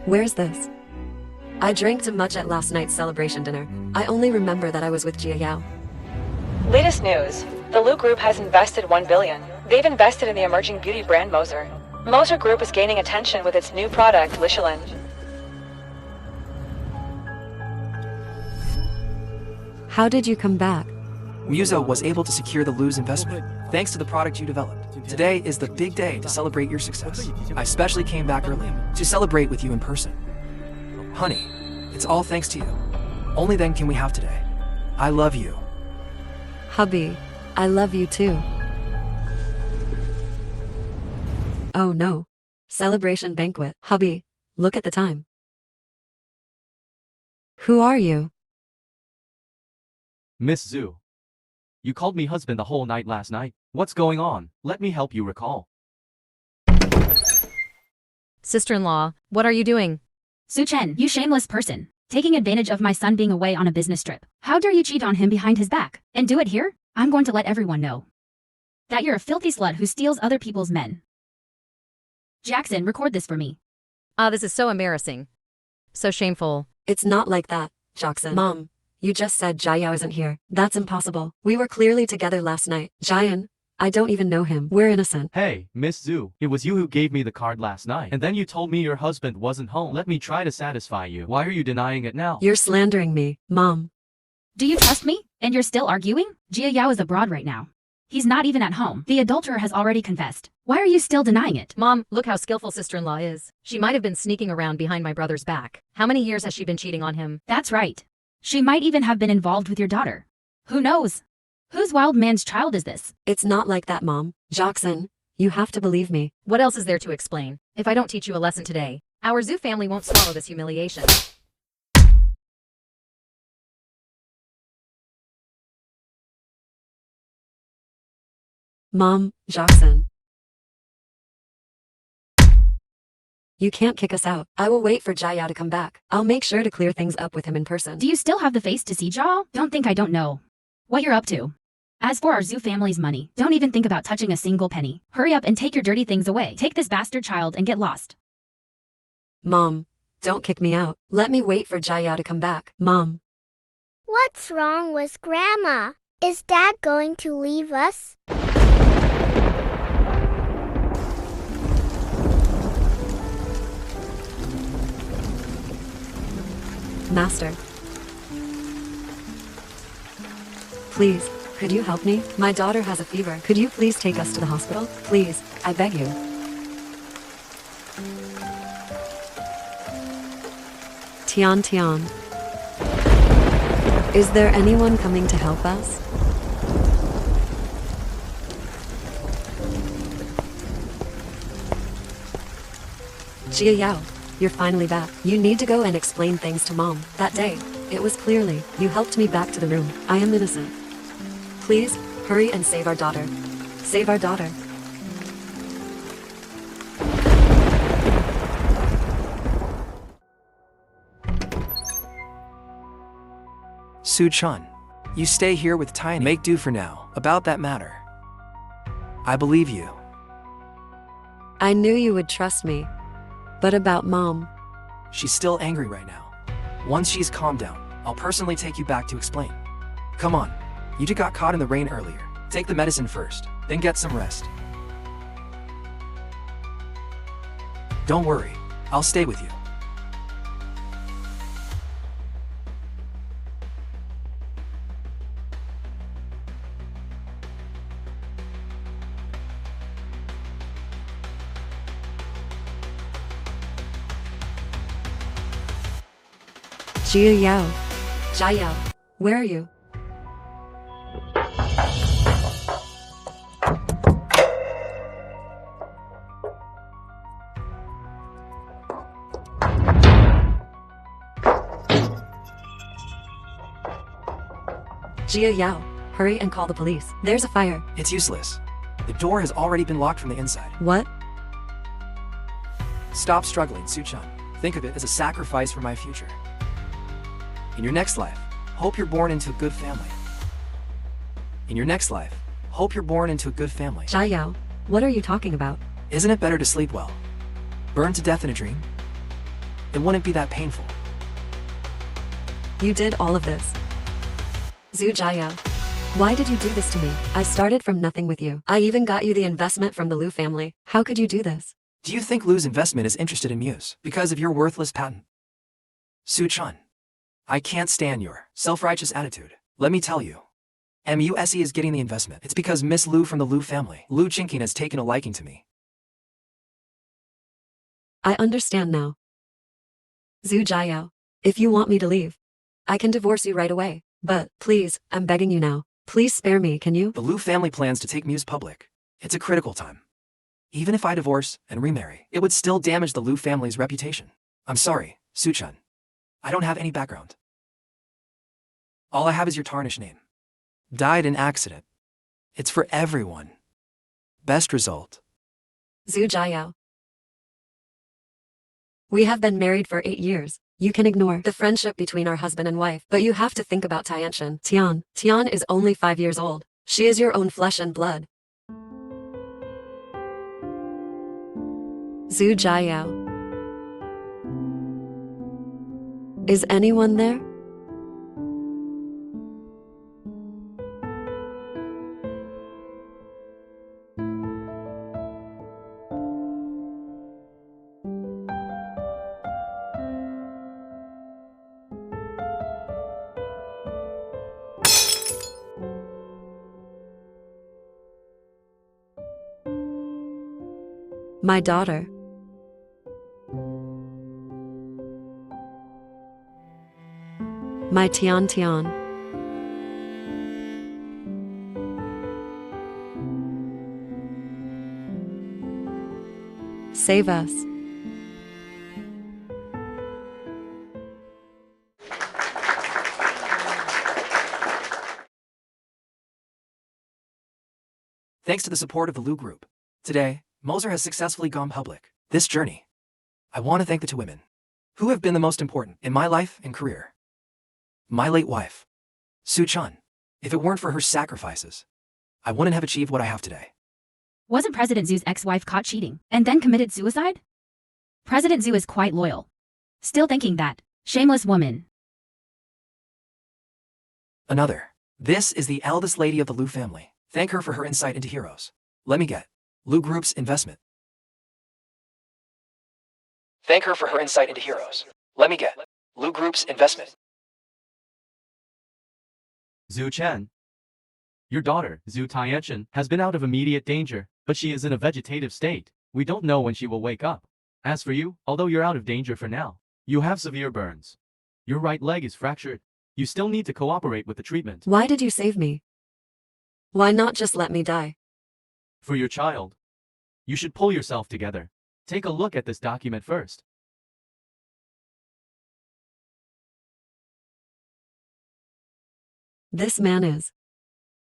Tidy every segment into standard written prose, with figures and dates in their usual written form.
Where's this? I drank too much at last night's celebration dinner. I only remember that I was with Jia Yao. Latest news. The Lu Group has invested 1 billion. They've invested in the emerging beauty brand Moser. Moser Group is gaining attention with its new product, Michelin. How did you come back? Muso was able to secure the Lu's investment, thanks to the product you developed. Today is the big day to celebrate your success. I especially came back early to celebrate with you in person. Honey, it's all thanks to you. Only then can we have today. I love you. Hubby, I love you too. Oh no. Celebration banquet. Hubby, look at the time. Who are you? Miss Zhu. You called me husband the whole night last night. What's going on? Let me help you recall. Sister-in-law, what are you doing? Su Chen, you shameless person. Taking advantage of my son being away on a business trip. How dare you cheat on him behind his back? And do it here? I'm going to let everyone know that you're a filthy slut who steals other people's men. Jackson, record this for me. This is so embarrassing. So shameful. It's not like that, Jackson. Mom, you just said Jia Yao isn't here. That's impossible. We were clearly together last night. Jian, I don't even know him. We're innocent. Hey, Miss Zhu, it was you who gave me the card last night. And then you told me your husband wasn't home. Let me try to satisfy you. Why are you denying it now? You're slandering me, Mom. Do you trust me? And you're still arguing? Jia Yao is abroad right now. He's not even at home. The adulterer has already confessed. Why are you still denying it? Mom, look how skillful sister-in-law is. She might have been sneaking around behind my brother's back. How many years has she been cheating on him? That's right. She might even have been involved with your daughter. Who knows? Whose wild man's child is this? It's not like that, Mom. Jackson, you have to believe me. What else is there to explain? If I don't teach you a lesson today, our Zhu family won't swallow this humiliation. Mom, Jackson. You can't kick us out. I will wait for Jia Yao to come back. I'll make sure to clear things up with him in person. Do you still have the face to see Zhao? Don't think I don't know what you're up to. As for our Zhu family's money, don't even think about touching a single penny. Hurry up and take your dirty things away. Take this bastard child and get lost. Mom, don't kick me out. Let me wait for Jia Yao to come back. Mom. What's wrong with Grandma? Is Dad going to leave us? Master. Please, could you help me? My daughter has a fever. Could you please take us to the hospital? Please, I beg you. Tian Tian. Is there anyone coming to help us? Jia Yao, you're finally back. You need to go and explain things to Mom. That day, it was clearly, you helped me back to the room. I am innocent. Please, hurry and save our daughter. Save our daughter. Su Chun, you stay here with Tiny. Make do for now. About that matter. I believe you. I knew you would trust me. But about Mom. She's still angry right now. Once she's calmed down, I'll personally take you back to explain. Come on. You just got caught in the rain earlier. Take the medicine first, then get some rest. Don't worry. I'll stay with you. Jia Yao. Jia Yao, where are you? Jia Yao, hurry and call the police. There's a fire. It's useless. The door has already been locked from the inside. What? Stop struggling, Su-chan. Think of it as a sacrifice for my future. In your next life, hope you're born into a good family. In your next life, hope you're born into a good family. Jia Yao, what are you talking about? Isn't it better to sleep well? Burn to death in a dream? It wouldn't be that painful. You did all of this. Zhu Jiao. Why did you do this to me? I started from nothing with you. I even got you the investment from the Liu family. How could you do this? Do you think Lu's investment is interested in Muse because of your worthless patent? Su-chan, I can't stand your self-righteous attitude. Let me tell you. Muse is getting the investment. It's because Miss Lu from the Liu family, Lu Qingqing, has taken a liking to me. I understand now. Zhu Jiao, if you want me to leave, I can divorce you right away. But, please, I'm begging you now. Please spare me, can you? The Liu family plans to take Muse public. It's a critical time. Even if I divorce and remarry, it would still damage the Liu family's reputation. I'm sorry, Su-chan. I don't have any background. All I have is your tarnished name. Died in accident. It's for everyone. Best result. Zhu Jiao. We have been married for 8 years. You can ignore the friendship between our husband and wife, but you have to think about Tianshan. Tian is only 5 years old. She is your own flesh and blood. Zhu Jiao. Is anyone there? My daughter. My Tian. Save us. Thanks to the support of the Liu Group. Today, Moser has successfully gone public. This journey, I want to thank the 2 women who have been the most important in my life and career. My late wife, Su-chan. If it weren't for her sacrifices, I wouldn't have achieved what I have today. Wasn't President Zhu's ex-wife caught cheating and then committed suicide? President Zhu is quite loyal. Still thinking that shameless woman. Another. This is the eldest lady of the Liu family. Thank her for her insight into heroes. Let me get Liu Group's investment. Thank her for her insight into heroes. Let me get Liu Group's investment. Zhu Chen. Your daughter, Zhu Tianshan, has been out of immediate danger, but she is in a vegetative state. We don't know when she will wake up. As for you, although you're out of danger for now, you have severe burns. Your right leg is fractured. You still need to cooperate with the treatment. Why did you save me? Why not just let me die? For your child, you should pull yourself together. Take a look at this document first. This man is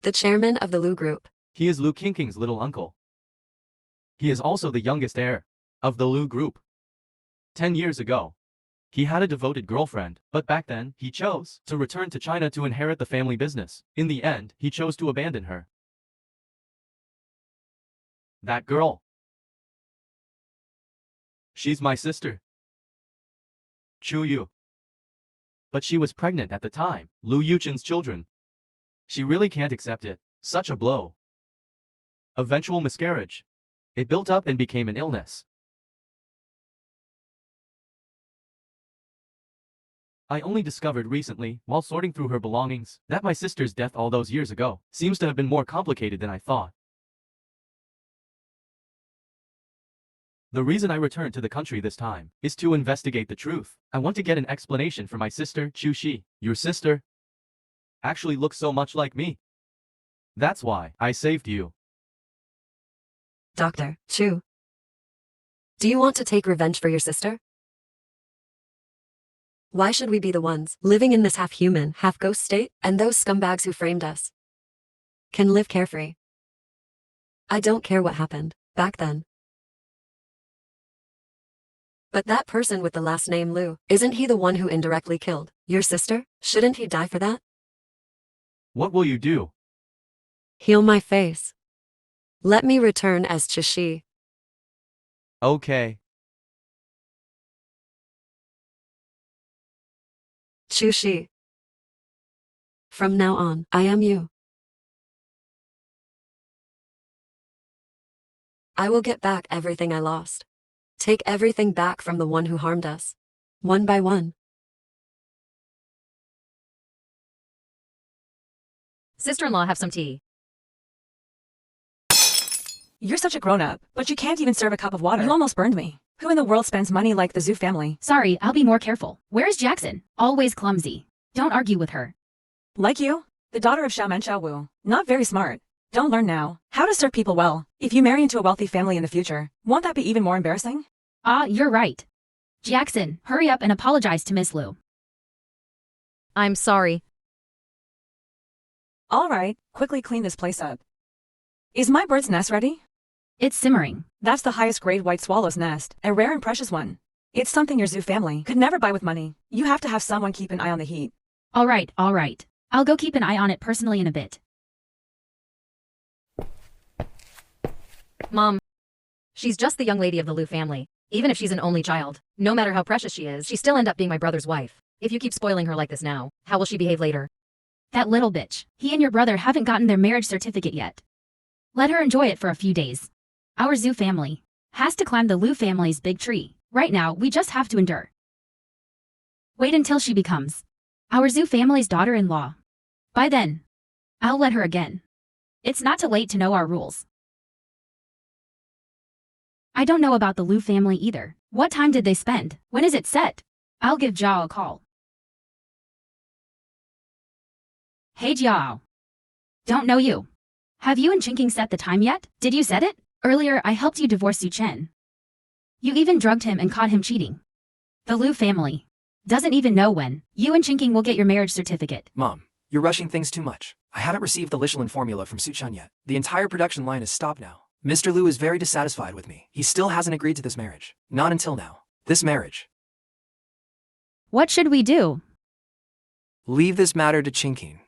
the chairman of the Liu Group. He is Lu Qingqing's little uncle. He is also the youngest heir of the Liu Group. 10 years ago, he had a devoted girlfriend, but back then, he chose to return to China to inherit the family business. In the end, he chose to abandon her. That girl. She's my sister, Chu Yu. But she was pregnant at the time, Lu Yuchen's children. She really can't accept it. Such a blow. Eventual miscarriage. It built up and became an illness. I only discovered recently, while sorting through her belongings, that my sister's death all those years ago seems to have been more complicated than I thought. The reason I returned to the country this time is to investigate the truth. I want to get an explanation for my sister, Chu Shi. Your sister actually looks so much like me. That's why I saved you. Dr. Chu. Do you want to take revenge for your sister? Why should we be the ones living in this half-human, half-ghost state, and those scumbags who framed us can live carefree? I don't care what happened back then. But that person with the last name Liu, isn't he the one who indirectly killed your sister? Shouldn't he die for that? What will you do? Heal my face. Let me return as Chishi. Okay. Chu Shi. From now on, I am you. I will get back everything I lost. Take everything back from the one who harmed us. One by one. Sister-in-law, have some tea. You're such a grown-up, but you can't even serve a cup of water. You almost burned me. Who in the world spends money like the Zhu family? Sorry, I'll be more careful. Where's Jackson? Always clumsy. Don't argue with her. Like you? The daughter of Xiaomen Xiaowu. Not very smart. Don't learn now how to serve people well. If you marry into a wealthy family in the future, won't that be even more embarrassing? Ah, you're right. Jackson, hurry up and apologize to Miss Liu. I'm sorry. All right, quickly clean this place up. Is my bird's nest ready? It's simmering. That's the highest grade white swallow's nest, a rare and precious one. It's something your Zhu family could never buy with money. You have to have someone keep an eye on the heat. All right. I'll go keep an eye on it personally in a bit. Mom. She's just the young lady of the Liu family. Even if she's an only child, no matter how precious she is, she still end up being my brother's wife. If you keep spoiling her like this now, how will she behave later? That little bitch. He and your brother haven't gotten their marriage certificate yet. Let her enjoy it for a few days. Our Zhu family has to climb the Liu family's big tree. Right now, we just have to endure. Wait until she becomes our Zhu family's daughter-in-law. By then, I'll let her again. It's not too late to know our rules. I don't know about the Liu family either. What time did they spend? When is it set? I'll give Jiao a call. Hey Jiao. Don't know you. Have you and Chinking set the time yet? Did you set it? Earlier I helped you divorce Su Chen. You even drugged him and caught him cheating. The Liu family doesn't even know when you and Chinking will get your marriage certificate. Mom, you're rushing things too much. I haven't received the Lishalin formula from Suchun yet. The entire production line is stopped now. Mr. Liu is very dissatisfied with me. He still hasn't agreed to this marriage. Not until now. This marriage. What should we do? Leave this matter to Chinking.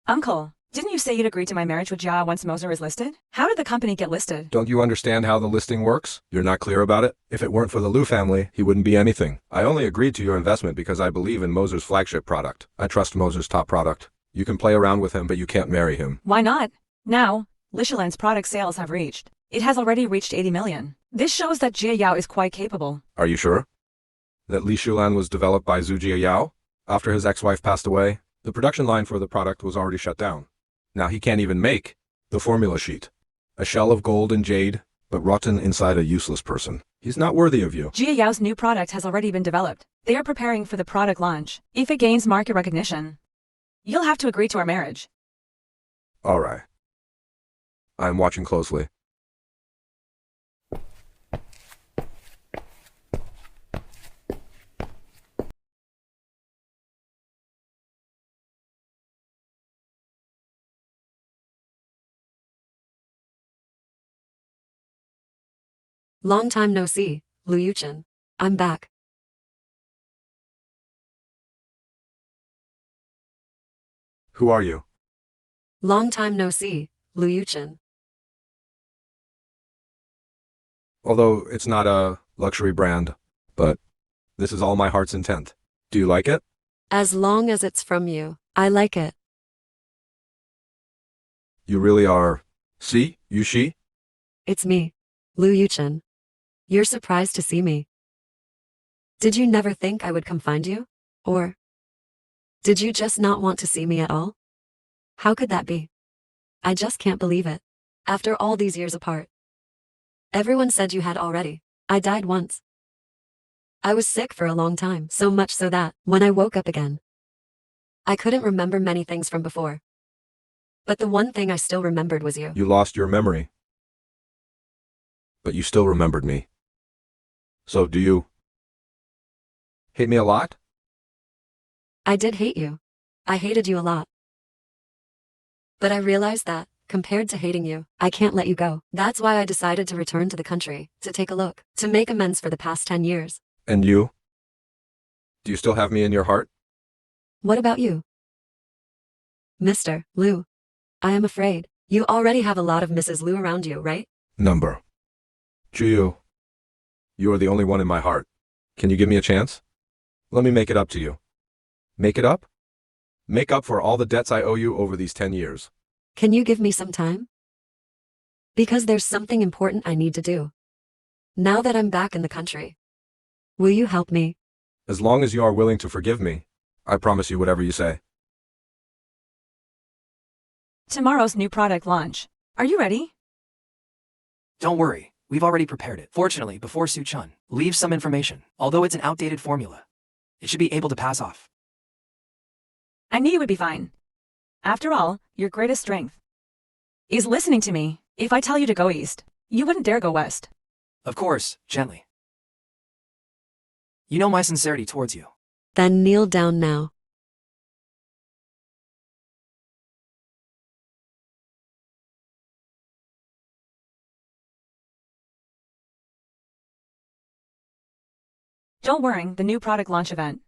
Uncle, didn't you say you'd agree to my marriage with Jia once Moser is listed? How did the company get listed? Don't you understand how the listing works? You're not clear about it? If it weren't for the Liu family, he wouldn't be anything. I only agreed to your investment because I believe in Moser's flagship product. I trust Moser's top product. You can play around with him, but you can't marry him. Why not? Now, Lishalin's product sales have reached. It has already reached 80 million. This shows that Jia Yao is quite capable. Are you sure? That Li Shulan was developed by Zhu Jia Yao? After his ex-wife passed away, the production line for the product was already shut down. Now he can't even make the formula sheet. A shell of gold and jade, but rotten inside a useless person. He's not worthy of you. Jia Yao's new product has already been developed. They are preparing for the product launch. If it gains market recognition, you'll have to agree to our marriage. All right. I'm watching closely. Long time no see, Liu Yuchen. I'm back. Who are you? Long time no see, Liu Yuchen. Although it's not a luxury brand, but this is all my heart's intent. Do you like it? As long as it's from you, I like it. You really are. See, Yushi? It's me, Liu Yuchen. You're surprised to see me. Did you never think I would come find you? Or did you just not want to see me at all? How could that be? I just can't believe it. After all these years apart. Everyone said you had already. I died once. I was sick for a long time, so much so that, when I woke up again, I couldn't remember many things from before. But the one thing I still remembered was you. You lost your memory. But you still remembered me. So do you hate me a lot? I did hate you. I hated you a lot. But I realized that, compared to hating you, I can't let you go. That's why I decided to return to the country, to take a look, to make amends for the past 10 years. And you? Do you still have me in your heart? What about you? Mr. Liu. I am afraid. You already have a lot of Mrs. Liu around you, right? Number. Juyu. You are the only one in my heart. Can you give me a chance? Let me make it up to you. Make it up? Make up for all the debts I owe you over these 10 years. Can you give me some time? Because there's something important I need to do. Now that I'm back in the country. Will you help me? As long as you are willing to forgive me, I promise you whatever you say. Tomorrow's new product launch. Are you ready? Don't worry, we've already prepared it. Fortunately, before Su-chun leaves some information, although it's an outdated formula, it should be able to pass off. I knew you would be fine. After all, your greatest strength is listening to me. If I tell you to go east, you wouldn't dare go west. Of course, gently. You know my sincerity towards you. Then kneel down now. Don't worry, the new product launch event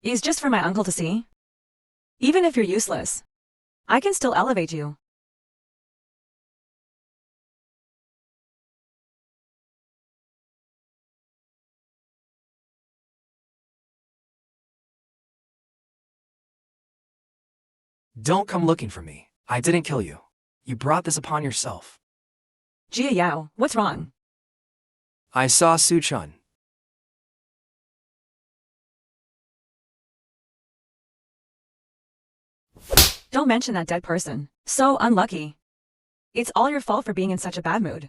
is just for my uncle to see. Even if you're useless, I can still elevate you. Don't come looking for me. I didn't kill you. You brought this upon yourself. Jia Yao, what's wrong? I saw Su-chun. Don't mention that dead person. So unlucky. It's all your fault for being in such a bad mood.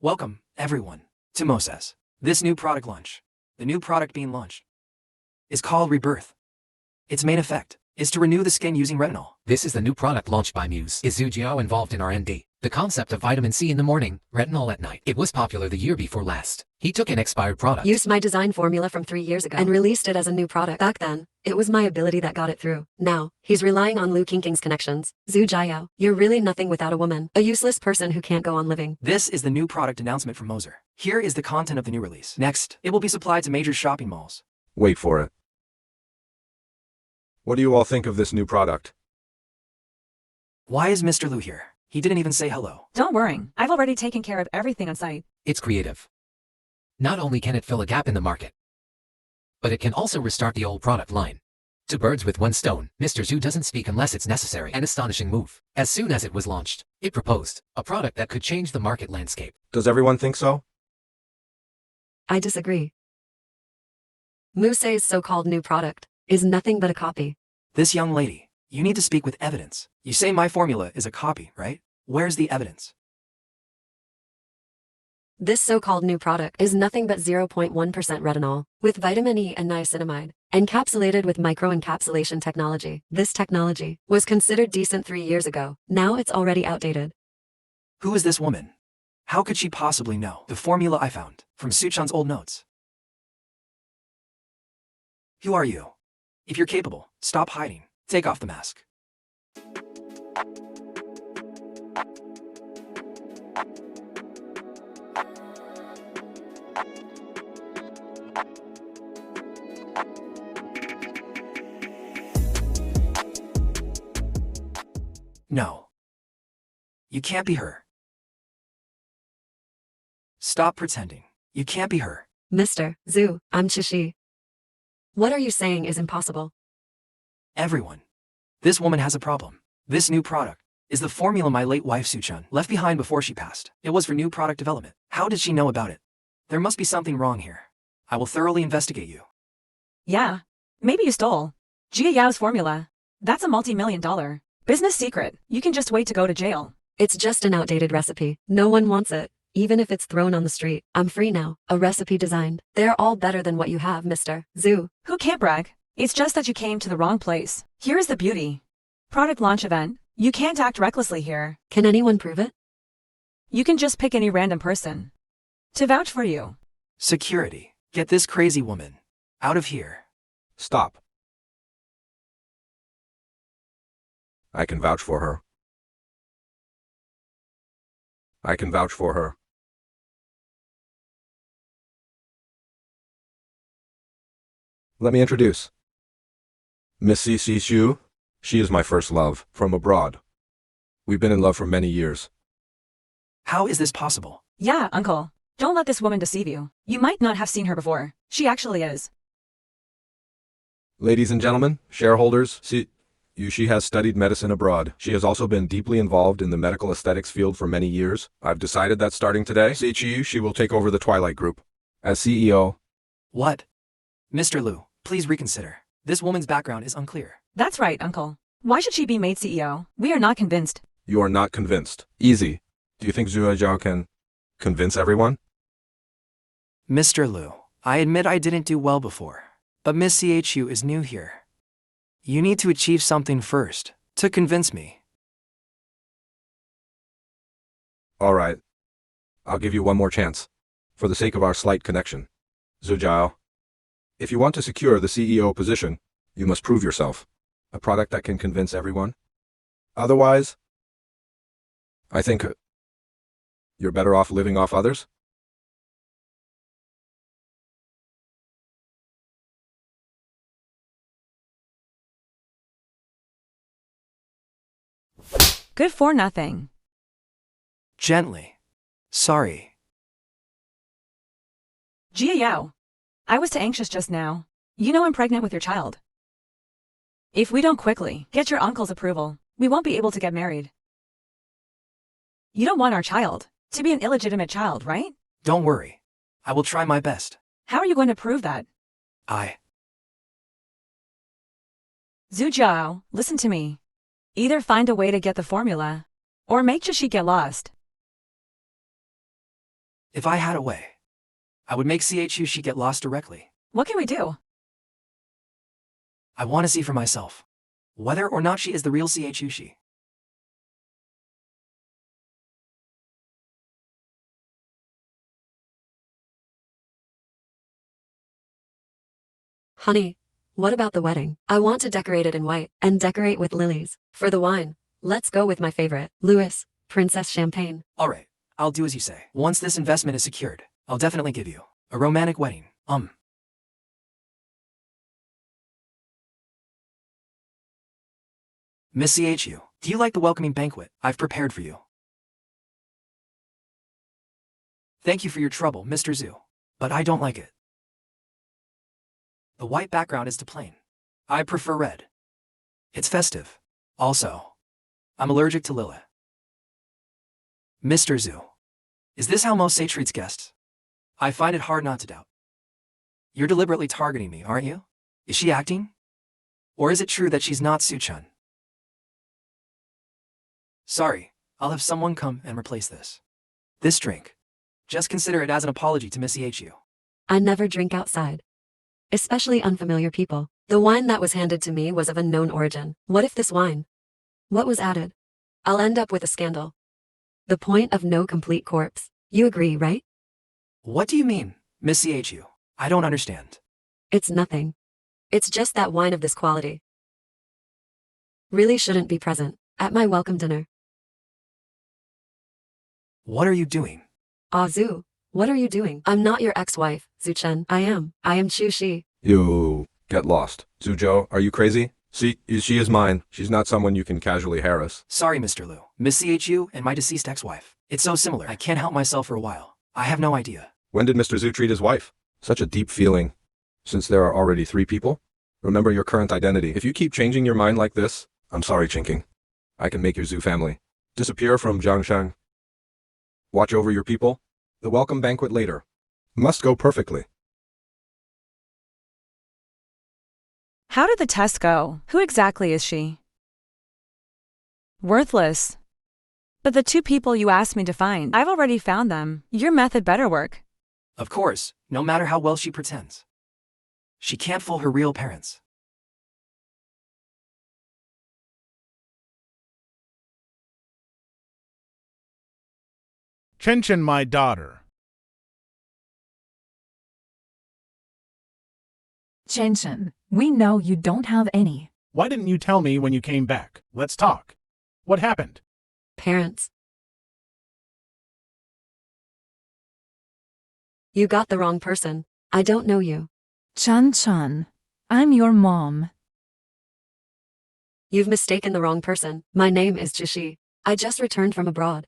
Welcome, everyone, to Moses. This new product launch, the new product being launched, is called Rebirth. Its main effect is to renew the skin using retinol. This is the new product launched by Muse. Is Zhu Jiao involved in R&D? The concept of vitamin C in the morning, retinol at night. It was popular the year before last. He took an expired product. Used my design formula from 3 years ago and released it as a new product. Back then, it was my ability that got it through. Now, he's relying on Lu Qingqing's connections. Zhu Jiao, you're really nothing without a woman. A useless person who can't go on living. This is the new product announcement from Moser. Here is the content of the new release. Next, it will be supplied to major shopping malls. Wait for it. What do you all think of this new product? Why is Mr. Lu here? He didn't even say hello. Don't worry, I've already taken care of everything on site. It's creative. Not only can it fill a gap in the market, but it can also restart the old product line. Two birds with one stone. Mr. Zhu doesn't speak unless it's necessary. An astonishing move. As soon as it was launched, it proposed a product that could change the market landscape. Does everyone think so? I disagree. Musei's so-called new product is nothing but a copy. This young lady, you need to speak with evidence. You say my formula is a copy, right? Where's the evidence? This so-called new product is nothing but 0.1% retinol, with vitamin E and niacinamide, encapsulated with microencapsulation technology. This technology was considered decent 3 years ago. Now it's already outdated. Who is this woman? How could she possibly know the formula I found from Su-chan's old notes? Who are you? If you're capable, stop hiding. Take off the mask. No. You can't be her. Stop pretending. You can't be her. Mr. Zhu, I'm Shishi. What are you saying is impossible? Everyone. This woman has a problem. This new product is the formula my late wife Su-chun left behind before she passed. It was for new product development. How did she know about it? There must be something wrong here. I will thoroughly investigate you. Yeah, maybe you stole Jia Yao's formula. That's a multi-million-dollar business secret. You can just wait to go to jail. It's just an outdated recipe. No one wants it, even if it's thrown on the street. I'm free now. A recipe designed. They're all better than what you have, Mr. Zhu. Who can't brag? It's just that you came to the wrong place. Here is the beauty. Product launch event. You can't act recklessly here. Can anyone prove it? You can just pick any random person to vouch for you. Security. Get this crazy woman out of here. Stop. I can vouch for her. I can vouch for her. Let me introduce. Miss C.C. Xu. She is my first love, from abroad. We've been in love for many years. How is this possible? Yeah, uncle. Don't let this woman deceive you. You might not have seen her before. She actually is. Ladies and gentlemen, shareholders, she has studied medicine abroad. She has also been deeply involved in the medical aesthetics field for many years. I've decided that starting today, she will take over the Twilight Group as CEO. What? Mr. Liu, please reconsider. This woman's background is unclear. That's right, uncle. Why should she be made CEO? We are not convinced. You are not convinced. Easy. Do you think Zhu Zhao can convince everyone? Mr. Liu, I admit I didn't do well before, but Miss CHU is new here. You need to achieve something first to convince me. All right. I'll give you one more chance, for the sake of our slight connection. Zhu Zhao, if you want to secure the CEO position, you must prove yourself. A product that can convince everyone. Otherwise, I think you're better off living off others. Good for nothing. Gently. Sorry. Jia Yao. I was too anxious just now. You know I'm pregnant with your child. If we don't quickly get your uncle's approval, we won't be able to get married. You don't want our child to be an illegitimate child, right? Don't worry. I will try my best. How are you going to prove that? Zhu Zhao, listen to me. Either find a way to get the formula, or make Jishi get lost. If I had a way, I would make CHU she get lost directly. What can we do? I want to see for myself whether or not she is the real CHU she. Honey, what about the wedding? I want to decorate it in white and decorate with lilies. For the wine, let's go with my favorite, Louis, Princess Champagne. All right, I'll do as you say. Once this investment is secured, I'll definitely give you a romantic wedding. Miss CHU, do you like the welcoming banquet I've prepared for you? Thank you for your trouble, Mr. Zhu, but I don't like it. The white background is too plain. I prefer red. It's festive. Also, I'm allergic to Lilith. Mr. Zhu, is this how most say treats guests? I find it hard not to doubt. You're deliberately targeting me, aren't you? Is she acting? Or is it true that she's not Su-chun? Sorry, I'll have someone come and replace this. This drink. Just consider it as an apology to Miss EHU. I never drink outside. Especially unfamiliar people. The wine that was handed to me was of unknown origin. What if this wine? What was added? I'll end up with a scandal. The point of no complete corpse. You agree, right? What do you mean, Miss EHU? I don't understand. It's nothing. It's just that wine of this quality really shouldn't be present at my welcome dinner. What are you doing? Zhu, what are you doing? I'm not your ex-wife, Zhu Chen. I am Chu Shi. You get lost. Zhu Zhou, are you crazy? She is mine. She's not someone you can casually harass. Sorry, Mr. Liu. Miss CHU and my deceased ex-wife. It's so similar. I can't help myself for a while. I have no idea. When did Mr. Zhu treat his wife? Such a deep feeling. Since there are already 3 people? Remember your current identity. If you keep changing your mind like this, I'm sorry, Chinking. I can make your Zhu family disappear from Jiangshang. Watch over your people. The welcome banquet later must go perfectly. How did the test go? Who exactly is she? Worthless. But the 2 people you asked me to find, I've already found them. Your method better work. Of course, no matter how well she pretends. She can't fool her real parents. Chen, my daughter. Chen, we know you don't have any. Why didn't you tell me when you came back? Let's talk. What happened? Parents. You got the wrong person. I don't know you. Chan, I'm your mom. You've mistaken the wrong person. My name is Jishi. I just returned from abroad.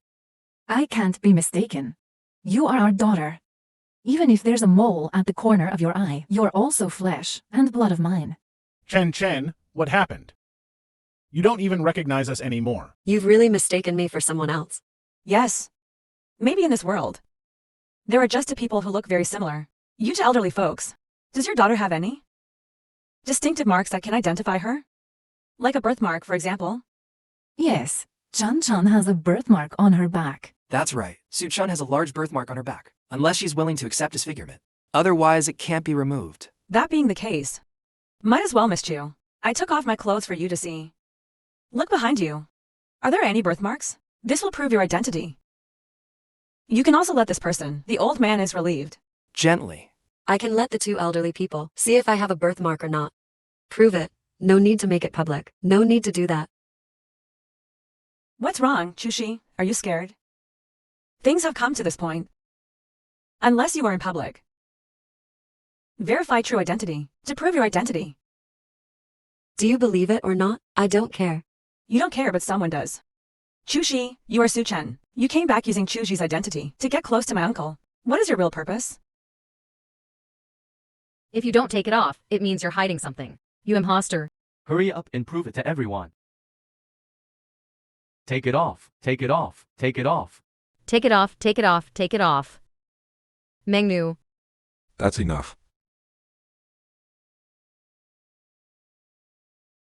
I can't be mistaken. You are our daughter. Even if there's a mole at the corner of your eye, you're also flesh and blood of mine. Chen, what happened? You don't even recognize us anymore. You've really mistaken me for someone else. Yes. Maybe in this world. There are just two people who look very similar. You two elderly folks. Does your daughter have any distinctive marks that can identify her? Like a birthmark, for example? Yes, Chan has a birthmark on her back. That's right. Su-chun has a large birthmark on her back, unless she's willing to accept disfigurement. Otherwise, it can't be removed. That being the case, might as well, Miss Chu. I took off my clothes for you to see. Look behind you. Are there any birthmarks? This will prove your identity. You can also let this person. The old man is relieved. Gently. I can let the two elderly people see if I have a birthmark or not. Prove it. No need to make it public. No need to do that. What's wrong, Chushi? Are you scared? Things have come to this point. Unless you are in public. Verify true identity. To prove your identity. Do you believe it or not? I don't care. You don't care, but someone does. Chushi, you are Su-chen. You came back using Chushi's identity to get close to my uncle. What is your real purpose? If you don't take it off, it means you're hiding something. You imposter. Hurry up and prove it to everyone. Take it off, take it off, take it off. Take it off, take it off, take it off. Mengnu. That's enough.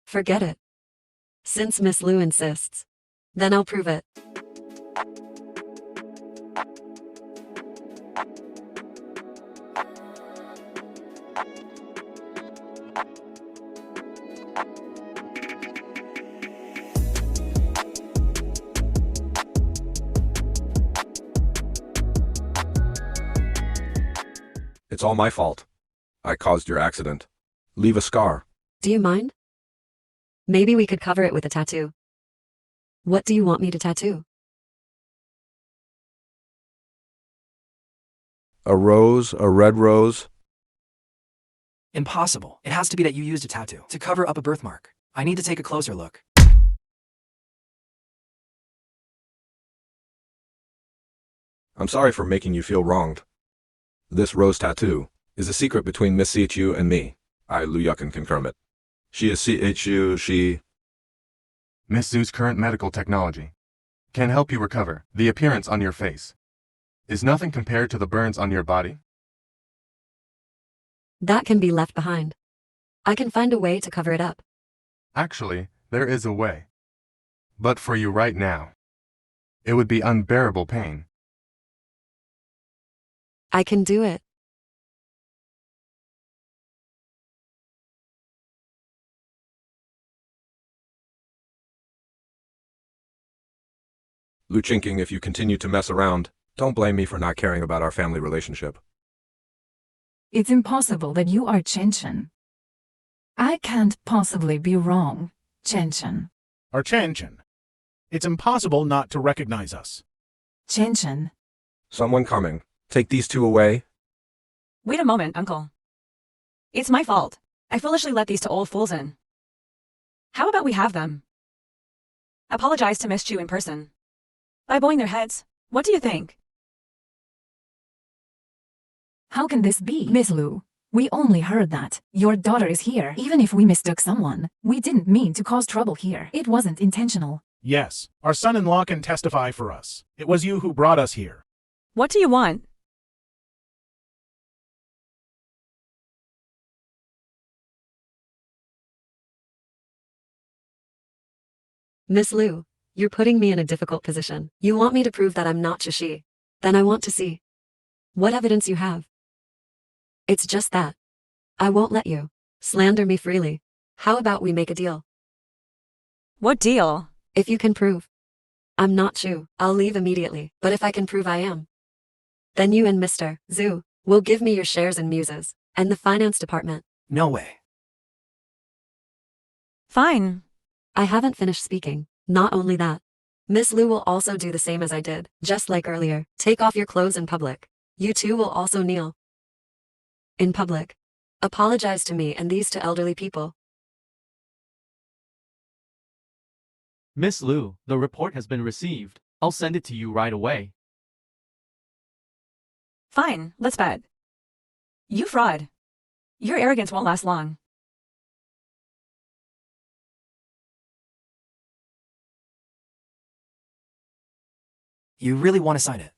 Forget it. Since Miss Liu insists, then I'll prove it. It's all my fault. I caused your accident. Leave a scar. Do you mind? Maybe we could cover it with a tattoo. What do you want me to tattoo? A rose, a red rose. Impossible. It has to be that you used a tattoo to cover up a birthmark. I need to take a closer look. I'm sorry for making you feel wronged. This rose tattoo is a secret between Miss Sichu and me. I, Lu Yuk, can confirm it. She is Sichu, she... Miss Zhu's current medical technology can help you recover the appearance on your face. Is nothing compared to the burns on your body? That can be left behind. I can find a way to cover it up. Actually, there is a way. But for you right now, it would be unbearable pain. I can do it. Lu Chinking, if you continue to mess around, don't blame me for not caring about our family relationship. It's impossible that you are Chen. I can't possibly be wrong, Chen. Our Chen. It's impossible not to recognize us. Chen. Someone coming. Take these two away. Wait a moment, uncle. It's my fault. I foolishly let these two old fools in. How about we have them apologize to Miss Chu in person? By bowing their heads. What do you think? How can this be, Miss Lu? We only heard that your daughter is here. Even if we mistook someone, we didn't mean to cause trouble here. It wasn't intentional. Yes, our son-in-law can testify for us. It was you who brought us here. What do you want? Miss Liu, you're putting me in a difficult position. You want me to prove that I'm not Chishi. Then I want to see what evidence you have. It's just that. I won't let you slander me freely. How about we make a deal? What deal? If you can prove I'm not Chu, I'll leave immediately. But if I can prove I am, then you and Mr. Zhu will give me your shares in Muses and the finance department. No way. Fine. I haven't finished speaking. Not only that, Miss Liu will also do the same as I did, just like earlier. Take off your clothes in public. You two will also kneel in public. Apologize to me and these two elderly people. Miss Liu, the report has been received. I'll send it to you right away. Fine, let's bet. You fraud. Your arrogance won't last long. You really want to sign it?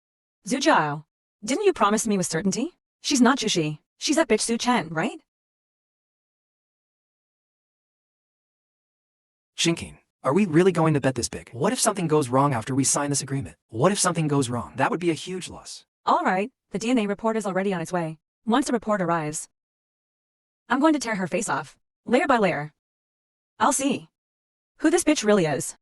Zhu Jiao, didn't you promise me with certainty? She's not Chushi. She's that bitch Su Chen, right? Jinking, are we really going to bet this big? What if something goes wrong after we sign this agreement? What if something goes wrong? That would be a huge loss. All right, the DNA report is already on its way. Once the report arrives, I'm going to tear her face off, layer by layer. I'll see who this bitch really is.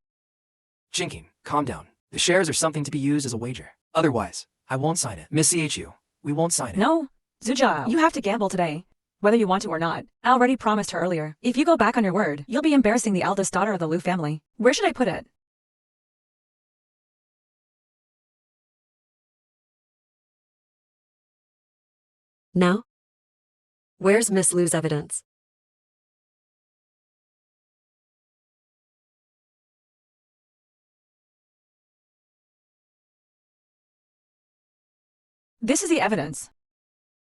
Jinking, calm down. The shares are something to be used as a wager. Otherwise, I won't sign it. Miss CHU, we won't sign it. No, Zhu Jiao, you have to gamble today, whether you want to or not. I already promised her earlier. If you go back on your word, you'll be embarrassing the eldest daughter of the Liu family. Where should I put it? Now? Where's Miss Liu's evidence? This is the evidence.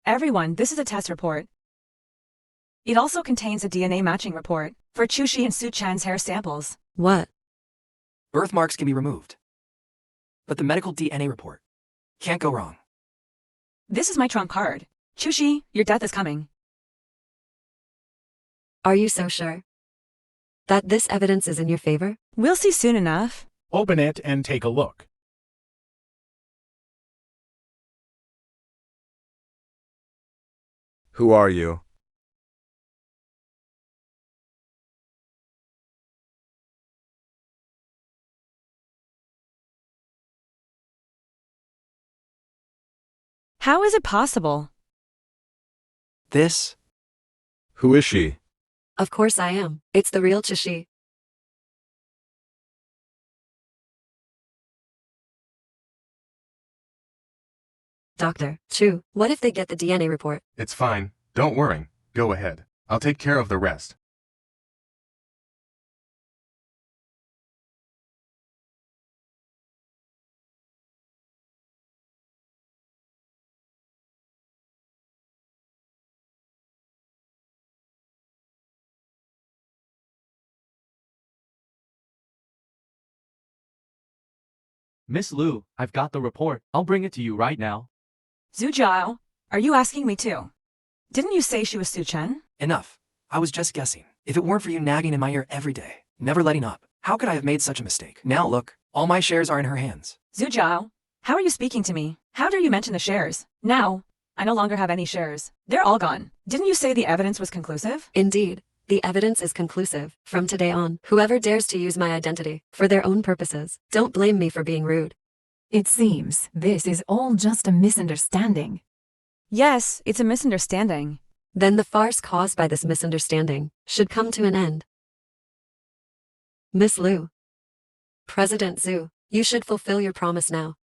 Everyone, this is a test report. It also contains a DNA matching report for Chushi and Su Chan's hair samples. What? Birthmarks can be removed. But the medical DNA report can't go wrong. This is my trump card. Chushi, your death is coming. Are you so sure that this evidence is in your favor? We'll see soon enough. Open it and take a look. Who are you? How is it possible? This? Who is she? Of course I am. It's the real Chishi. Dr. Chu, what if they get the DNA report? It's fine. Don't worry. Go ahead. I'll take care of the rest. Miss Liu, I've got the report. I'll bring it to you right now. Zhu Jiao, are you asking me too? Didn't you say she was Su Chen? Enough. I was just guessing. If it weren't for you nagging in my ear every day, never letting up, how could I have made such a mistake? Now look, all my shares are in her hands. Zhu Jiao, how are you speaking to me? How dare you mention the shares? Now, I no longer have any shares. They're all gone. Didn't you say the evidence was conclusive? Indeed, the evidence is conclusive. From today on, whoever dares to use my identity for their own purposes, don't blame me for being rude. It seems this is all just a misunderstanding. Yes, it's a misunderstanding. Then the farce caused by this misunderstanding should come to an end. Miss Liu. President Zhu, you should fulfill your promise now.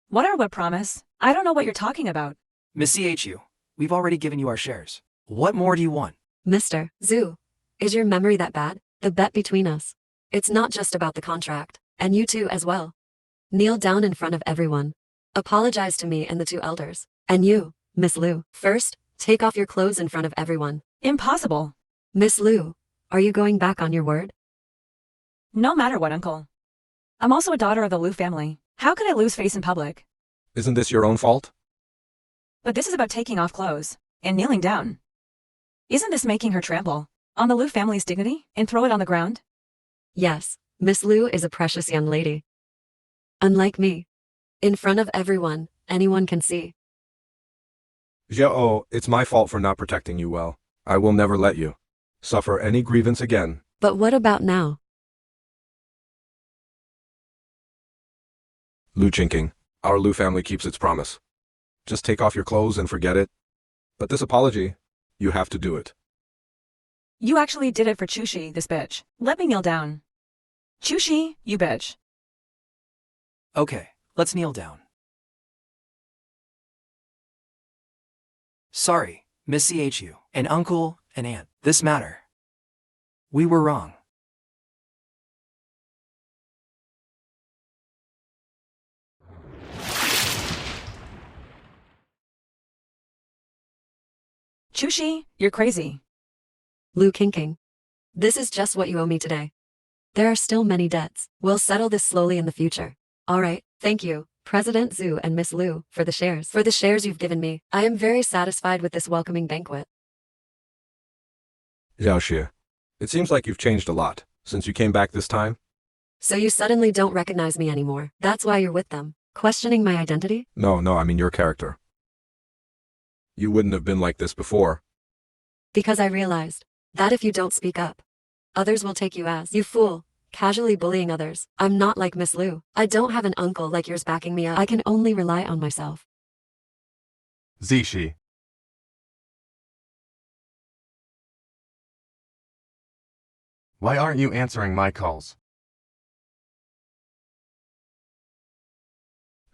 What promise? I don't know what you're talking about. Miss CHU, we've already given you our shares. What more do you want? Mr. Zhu, is your memory that bad? The bet between us. It's not just about the contract, and you too as well. Kneel down in front of everyone. Apologize to me and the two elders. And you, Miss Liu, first, take off your clothes in front of everyone. Impossible. Miss Liu, are you going back on your word? No matter what, uncle. I'm also a daughter of the Liu family. How could I lose face in public? Isn't this your own fault? But this is about taking off clothes and kneeling down. Isn't this making her trample on the Liu family's dignity and throw it on the ground? Yes, Miss Liu is a precious young lady. Unlike me. In front of everyone, anyone can see. Zhao, it's my fault for not protecting you well. I will never let you suffer any grievance again. But what about now? Liu Chinking, our Liu family keeps its promise. Just take off your clothes and forget it. But this apology, you have to do it. You actually did it for Chushi, this bitch. Let me kneel down. Chushi, you bitch. Okay, let's kneel down. Sorry, Miss CHU, and uncle and aunt. This matter. We were wrong. Chushi, you're crazy. Lu King. This is just what you owe me today. There are still many debts. We'll settle this slowly in the future. All right, thank you, President Zhu and Miss Lu, for the shares. For the shares you've given me, I am very satisfied with this welcoming banquet. Xiaoxi, it seems like you've changed a lot since you came back this time. So you suddenly don't recognize me anymore. That's why you're with them, questioning my identity? No, I mean your character. You wouldn't have been like this before. Because I realized that if you don't speak up, others will take you as, you fool, casually bullying others. I'm not like Miss Lu. I don't have an uncle like yours backing me up. I can only rely on myself. Zishi. Why aren't you answering my calls?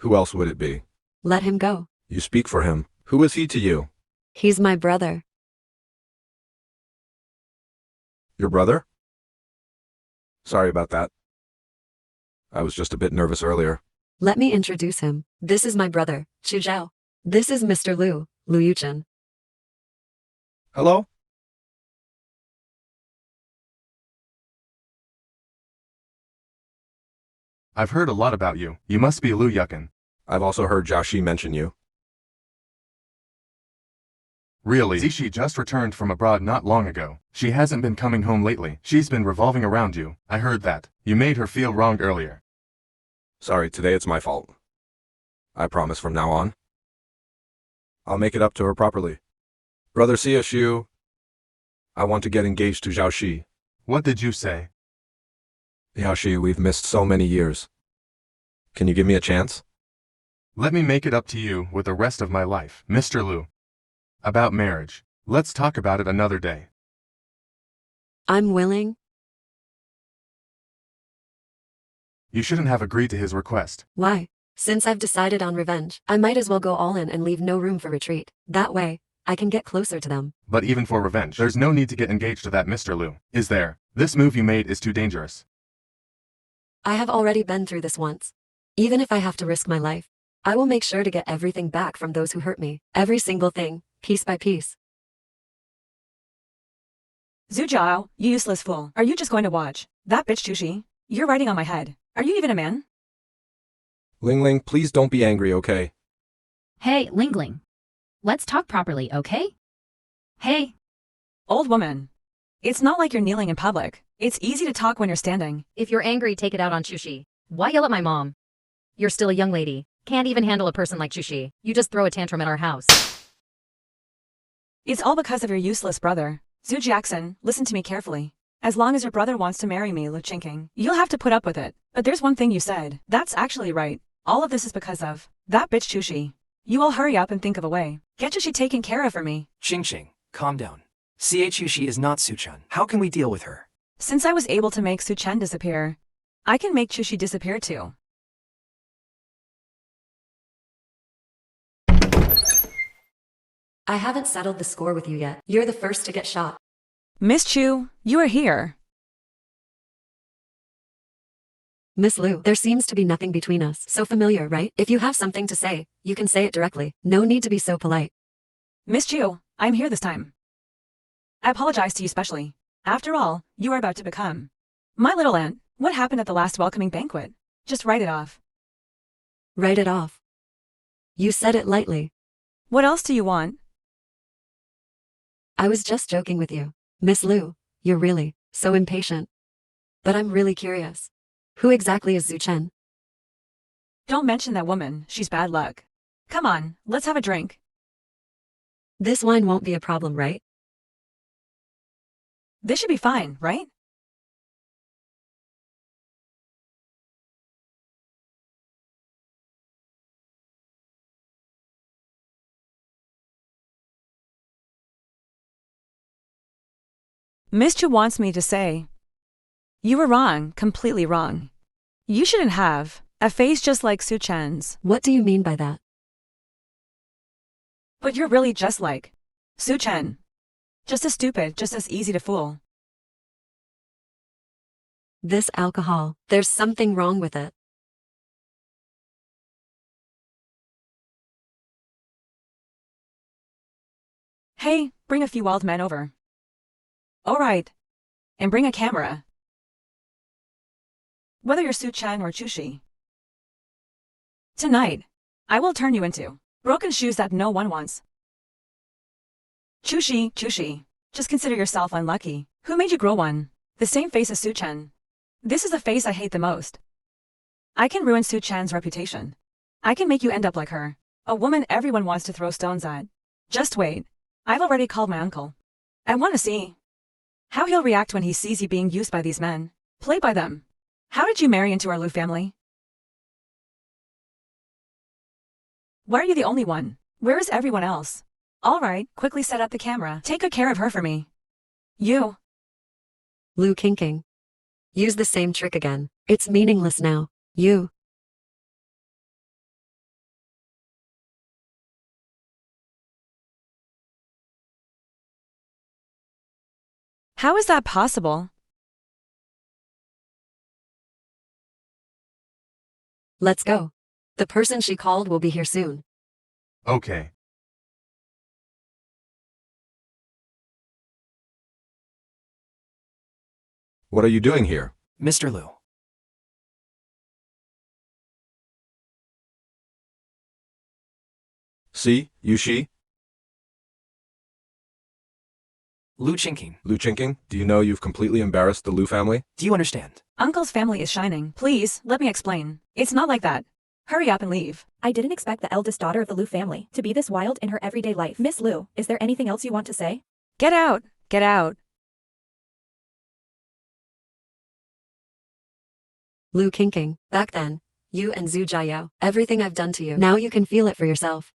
Who else would it be? Let him go. You speak for him. Who is he to you? He's my brother. Your brother? Sorry about that. I was just a bit nervous earlier. Let me introduce him. This is my brother, Xu Zhao. This is Mr. Lu, Lu Yuchen. Hello? I've heard a lot about you. You must be Lu Yukin. I've also heard Xiaoxi mention you. Really? Zishi just returned from abroad not long ago. She hasn't been coming home lately. She's been revolving around you. I heard that. You made her feel wronged earlier. Sorry, today it's my fault. I promise from now on, I'll make it up to her properly. Brother Xiaoxiu, I want to get engaged to Xiaoxi. What did you say? Xiaoxi, we've missed so many years. Can you give me a chance? Let me make it up to you with the rest of my life, Mr. Lu. About marriage. Let's talk about it another day. I'm willing. You shouldn't have agreed to his request. Why? Since I've decided on revenge, I might as well go all in and leave no room for retreat. That way, I can get closer to them. But even for revenge, there's no need to get engaged to that Mr. Lu, is there? This move you made is too dangerous. I have already been through this once. Even if I have to risk my life, I will make sure to get everything back from those who hurt me. Every single thing, piece by piece. Zhu Zhao, you useless fool. Are you just going to watch? That bitch Chushi. You're riding on my head. Are you even a man? Ling Ling, please don't be angry, okay? Hey, Ling Ling. Let's talk properly, okay? Hey. Old woman. It's not like you're kneeling in public. It's easy to talk when you're standing. If you're angry, take it out on Chushi. Why yell at my mom? You're still a young lady. Can't even handle a person like Chushi. You just throw a tantrum at our house. It's all because of your useless brother. Zhu Jackson, listen to me carefully. As long as your brother wants to marry me, Lu Qingqing, you'll have to put up with it. But there's one thing you said. That's actually right. All of this is because of that bitch Chushi. You all hurry up and think of a way. Get Chushi taken care of for me. Xing, calm down. Chushi is not Suchun. How can we deal with her? Since I was able to make Su Chen disappear, I can make Chushi disappear too. I haven't settled the score with you yet. You're the first to get shot. Miss Chu, you are here. Miss Lu, there seems to be nothing between us. So familiar, right? If you have something to say, you can say it directly. No need to be so polite. Miss Chu, I'm here this time. I apologize to you specially. After all, you are about to become my little aunt. What happened at the last welcoming banquet? Just write it off. Write it off. You said it lightly. What else do you want? I was just joking with you. Miss Lu, you're really so impatient. But I'm really curious. Who exactly is Zhu Chen? Don't mention that woman, she's bad luck. Come on, let's have a drink. This wine won't be a problem, right? This should be fine, right? Miss Chu wants me to say, you were wrong, completely wrong. You shouldn't have a face just like Su Chen's. What do you mean by that? But you're really just like Su Chen. Just as stupid, just as easy to fool. This alcohol, there's something wrong with it. Hey, bring a few wild men over. Alright. And bring a camera. Whether you're Su Chen or Chushi. Tonight, I will turn you into broken shoes that no one wants. Chushi, just consider yourself unlucky. Who made you grow one? The same face as Su Chen. This is the face I hate the most. I can ruin Su Chen's reputation. I can make you end up like her. A woman everyone wants to throw stones at. Just wait. I've already called my uncle. I want to see how he'll react when he sees you being used by these men. Played by them. How did you marry into our Lu family? Why are you the only one? Where is everyone else? Alright, quickly set up the camera. Take good care of her for me. You. Lu kinking. Use the same trick again. It's meaningless now. You. How is that possible? Let's go. The person she called will be here soon. Okay. What are you doing here? Mr. Lu. See, Yushi? Lu Chinking. Lu Chinking, do you know you've completely embarrassed the Lu family? Do you understand? Uncle's family is shining. Please, let me explain. It's not like that. Hurry up and leave. I didn't expect the eldest daughter of the Lu family to be this wild in her everyday life. Miss Lu, is there anything else you want to say? Get out! Get out! Lu kinking. Back then, you and Zhu Jiayao, everything I've done to you. Now you can feel it for yourself.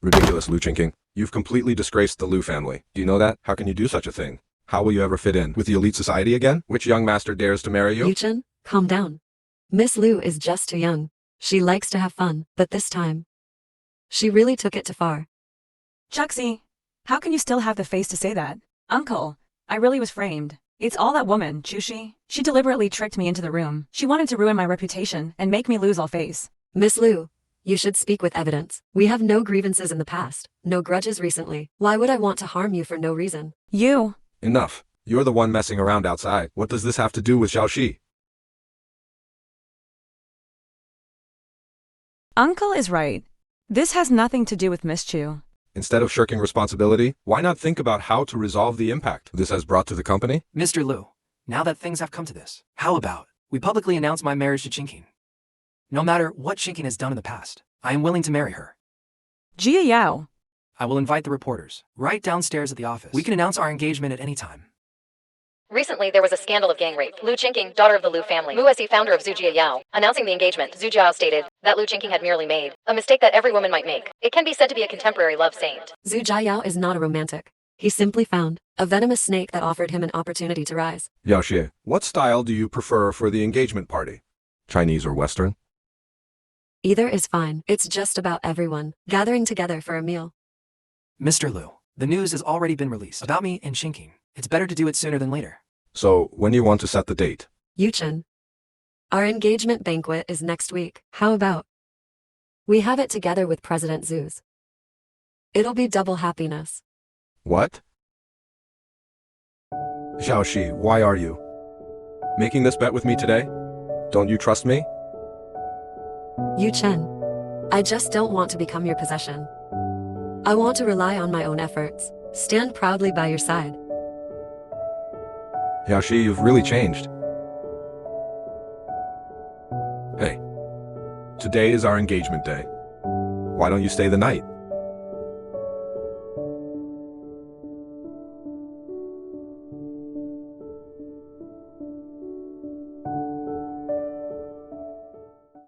Ridiculous, Lu Chinking. You've completely disgraced the Lu family. Do you know that? How can you do such a thing? How will you ever fit in with the elite society again? Which young master dares to marry you? Yuchen, calm down. Miss Lu is just too young. She likes to have fun, but this time, she really took it too far. Chuxi, how can you still have the face to say that? Uncle, I really was framed. It's all that woman, Chushi. She deliberately tricked me into the room. She wanted to ruin my reputation and make me lose all face. Miss Lu, you should speak with evidence. We have no grievances in the past, no grudges recently. Why would I want to harm you for no reason? You. Enough. You're the one messing around outside. What does this have to do with Xiaoxi? Uncle is right. This has nothing to do with Miss Chu. Instead of shirking responsibility, why not think about how to resolve the impact this has brought to the company? Mr. Lu, now that things have come to this, how about we publicly announce my marriage to Chinking? No matter what Chinking has done in the past, I am willing to marry her. Jia Yao. I will invite the reporters right downstairs at the office. We can announce our engagement at any time. Recently, there was a scandal of gang rape. Lu Chinking, daughter of the Lu family, Mu Esi, founder of Zhu Jiayao, announcing the engagement. Zhu Jiayao stated that Lu Chinking had merely made a mistake that every woman might make. It can be said to be a contemporary love saint. Zhu Jiayao is not a romantic. He simply found a venomous snake that offered him an opportunity to rise. Yaoxie, what style do you prefer for the engagement party? Chinese or Western? Either is fine. It's just about everyone gathering together for a meal. Mr. Lu, the news has already been released about me and Chinking. It's better to do it sooner than later. So, when do you want to set the date? Yuchen, our engagement banquet is next week. How about we have it together with President Zhu's? It'll be double happiness. What? Xiaoxi, why are you making this bet with me today? Don't you trust me? Yuchen, I just don't want to become your possession. I want to rely on my own efforts, stand proudly by your side. Yaoxi, you've really changed. Hey, today is our engagement day. Why don't you stay the night?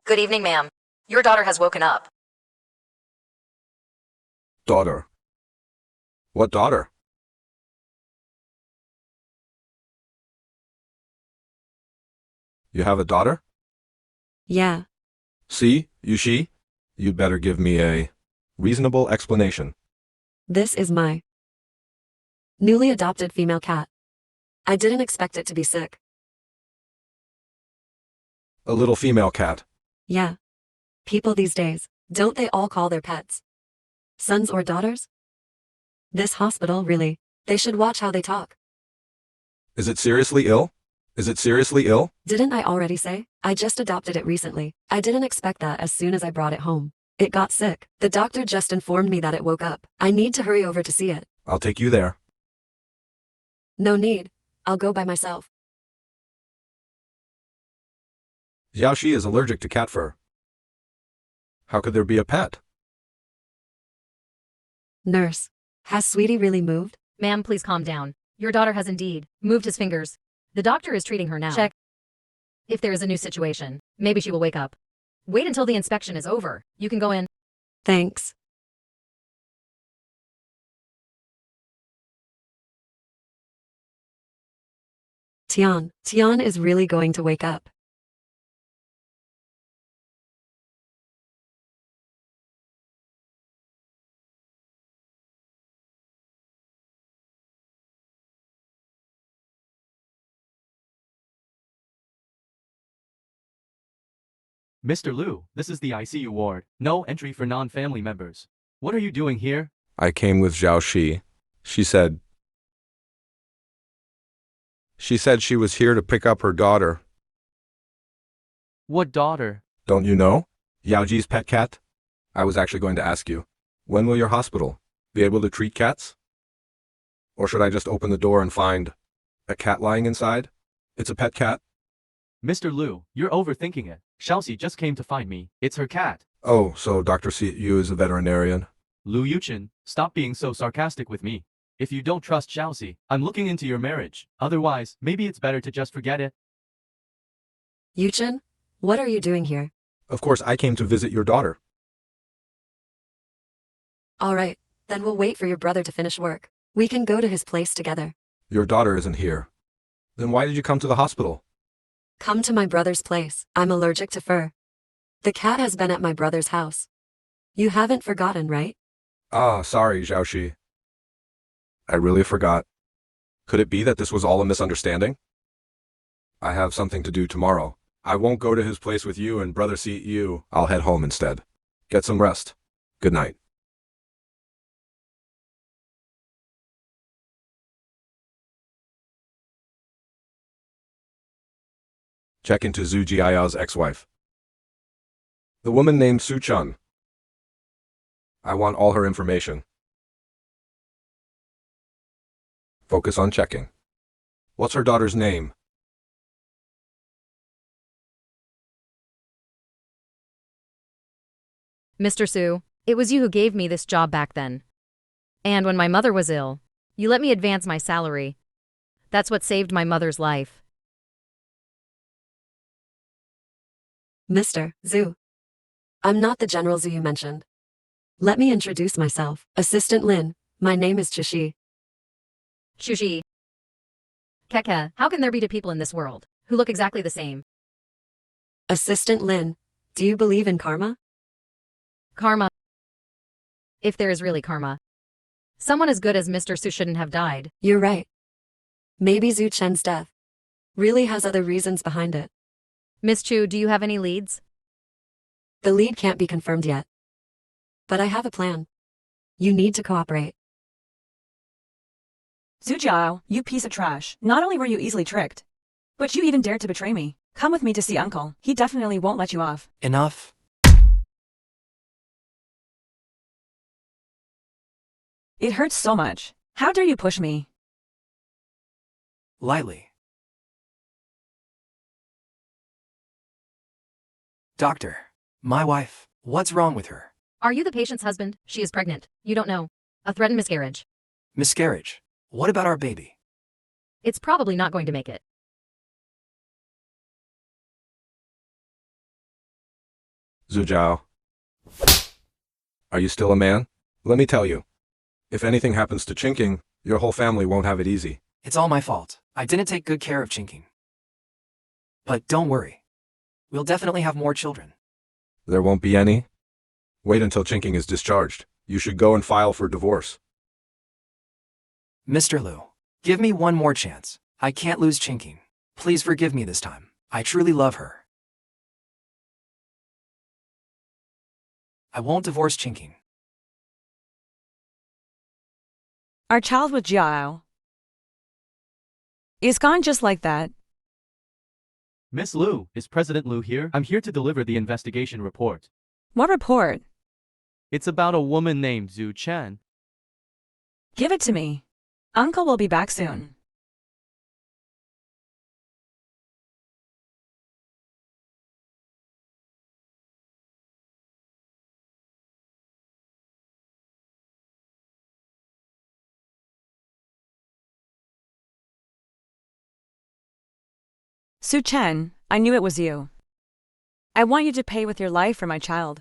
Good evening, ma'am. Your daughter has woken up. Daughter. What daughter? You have a daughter? Yeah. See, Yushi, you'd better give me a reasonable explanation. This is my newly adopted female cat. I didn't expect it to be sick. A little female cat. Yeah. People these days, Don't they all call their pets sons or daughters? This hospital, really, they should watch how they talk. Is it seriously ill? Is it seriously ill? Didn't I already say? I just adopted it recently. I didn't expect that as soon as I brought it home. It got sick. The doctor just informed me that it woke up. I need to hurry over to see it. I'll take you there. No need. I'll go by myself. Xiaoxi is allergic to cat fur. How could there be a pet? Nurse, has Sweetie really moved? Ma'am, please calm down. Your daughter has indeed moved his fingers. The doctor is treating her now. Check. If there is a new situation, maybe she will wake up. Wait until the inspection is over. You can go in. Thanks. Tian is really going to wake up. Mr. Liu, this is the ICU ward. No entry for non-family members. What are you doing here? I came with Xiaoxi. She said she was here to pick up her daughter. What daughter? Don't you know? Yaoji's pet cat? I was actually going to ask you, when will your hospital be able to treat cats? Or should I just open the door and find a cat lying inside? It's a pet cat. Mr. Liu, you're overthinking it. Xiaoxi just came to find me. It's her cat. Oh, so Dr. Yu is a veterinarian. Liu Yuchen, stop being so sarcastic with me. If you don't trust Xiaoxi, I'm looking into your marriage. Otherwise, maybe it's better to just forget it. Yuchen, what are you doing here? Of course, I came to visit your daughter. All right, then we'll wait for your brother to finish work. We can go to his place together. Your daughter isn't here. Then why did you come to the hospital? Come to my brother's place. I'm allergic to fur. The cat has been at my brother's house. You haven't forgotten, right? Ah, sorry, Xiaoxi. I really forgot. Could it be that this was all a misunderstanding? I have something to do tomorrow. I won't go to his place with you and Brother Yu. I'll head home instead. Get some rest. Good night. Check into Zhu Jiayao's ex-wife. The woman named Su Chun. I want all her information. Focus on checking. What's her daughter's name? Mr. Su, it was you who gave me this job back then. And when my mother was ill, you let me advance my salary. That's what saved my mother's life. Mr. Zhu. I'm not the General Zhu you mentioned. Let me introduce myself. Assistant Lin, my name is Chishi. Shushi. Keke, how can there be two people in this world who look exactly the same? Assistant Lin, do you believe in karma? Karma. If there is really karma. Someone as good as Mr. Su shouldn't have died. You're right. Maybe Zhu Chen's death really has other reasons behind it. Miss Chu, do you have any leads? The lead can't be confirmed yet. But I have a plan. You need to cooperate. Zhu Jiao, you piece of trash. Not only were you easily tricked, but you even dared to betray me. Come with me to see Uncle. He definitely won't let you off. Enough. It hurts so much. How dare you push me? Lightly. Doctor, my wife, what's wrong with her? Are you the patient's husband? She is pregnant. You don't know. A threatened miscarriage. Miscarriage. What about our baby? It's probably not going to make it. Zhu Jiao. Are you still a man? Let me tell you. If anything happens to Chinking, your whole family won't have it easy. It's all my fault. I didn't take good care of Chinking. But don't worry. We'll definitely have more children. There won't be any? Wait until Chinking is discharged. You should go and file for divorce. Mr. Liu, give me one more chance. I can't lose Chinking. Please forgive me this time. I truly love her. I won't divorce Chinking. Our child with Jiao is gone just like that. Miss Liu, is President Liu here? I'm here to deliver the investigation report. What report? It's about a woman named Zhu Chen. Give it to me. Uncle will be back soon. Su Chen, I knew it was you. I want you to pay with your life for my child.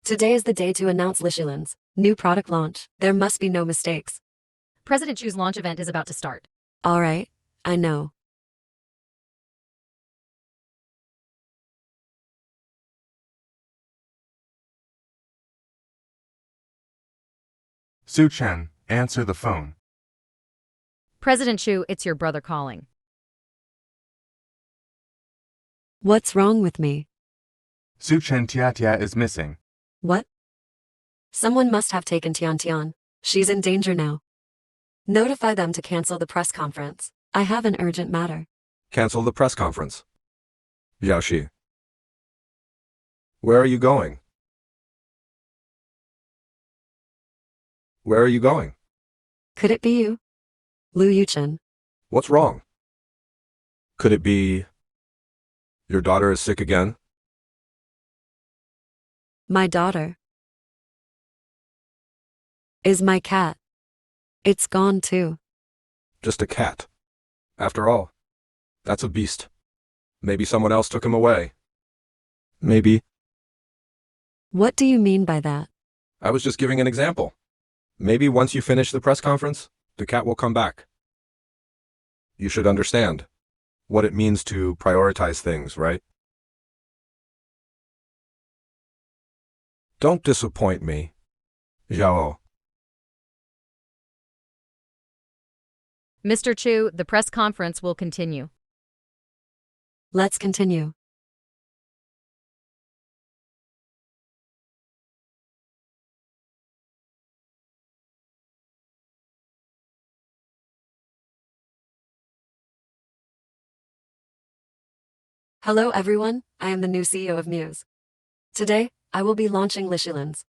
Today is the day to announce Lishulin's new product launch. There must be no mistakes. President Chu's launch event is about to start. All right, I know. Su Chen, answer the phone. President Chu, it's your brother calling. What's wrong with me? Su Chen Tia is missing. What? Someone must have taken Tian Tian. She's in danger now. Notify them to cancel the press conference. I have an urgent matter. Cancel the press conference. Yaoshi. Where are you going? Where are you going? Could it be you? Lu Yuchen. What's wrong? Could it be your daughter is sick again? My daughter. Is my cat. It's gone too. Just a cat. After all, that's a beast. Maybe someone else took him away. Maybe. What do you mean by that? I was just giving an example. Maybe once you finish the press conference, the cat will come back. You should understand what it means to prioritize things, right? Don't disappoint me, Zhao. Mr. Chu, the press conference will continue. Let's continue. Hello everyone, I am the new CEO of Muse. Today, I will be launching Lishulin's.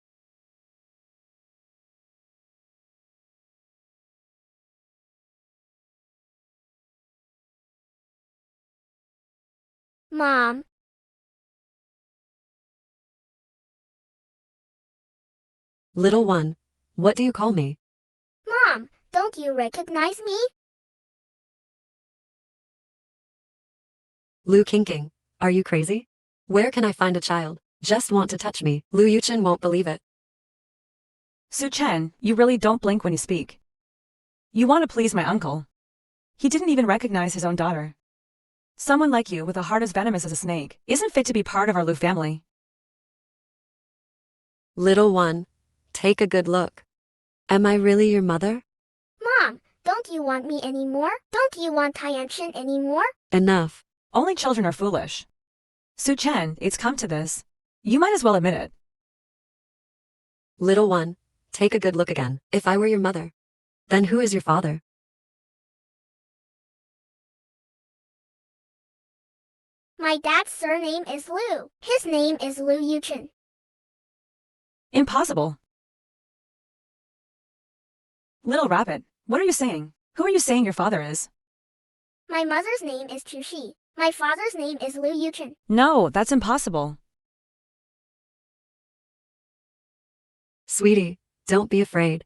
Mom, Little one, what do you call me? Mom, don't you recognize me? Lu Kinking, are you crazy? Where can I find a child? Just want to touch me. Lu Yuchen won't believe it. Su Chen, you really don't blink when you speak. You want to please my uncle. He didn't even recognize his own daughter. Someone like you with a heart as venomous as a snake isn't fit to be part of our Liu family. Little one, take a good look. Am I really your mother? Mom, don't you want me anymore? Don't you want Tianchen anymore? Enough. Only children are foolish. Su Chen, it's come to this. You might as well admit it. Little one, take a good look again. If I were your mother, then who is your father? My dad's surname is Liu. His name is Lu Yuchen. Impossible. Little rabbit, what are you saying? Who are you saying your father is? My mother's name is Chu Shi. My father's name is Lu Yuchen. No, that's impossible. Sweetie, don't be afraid.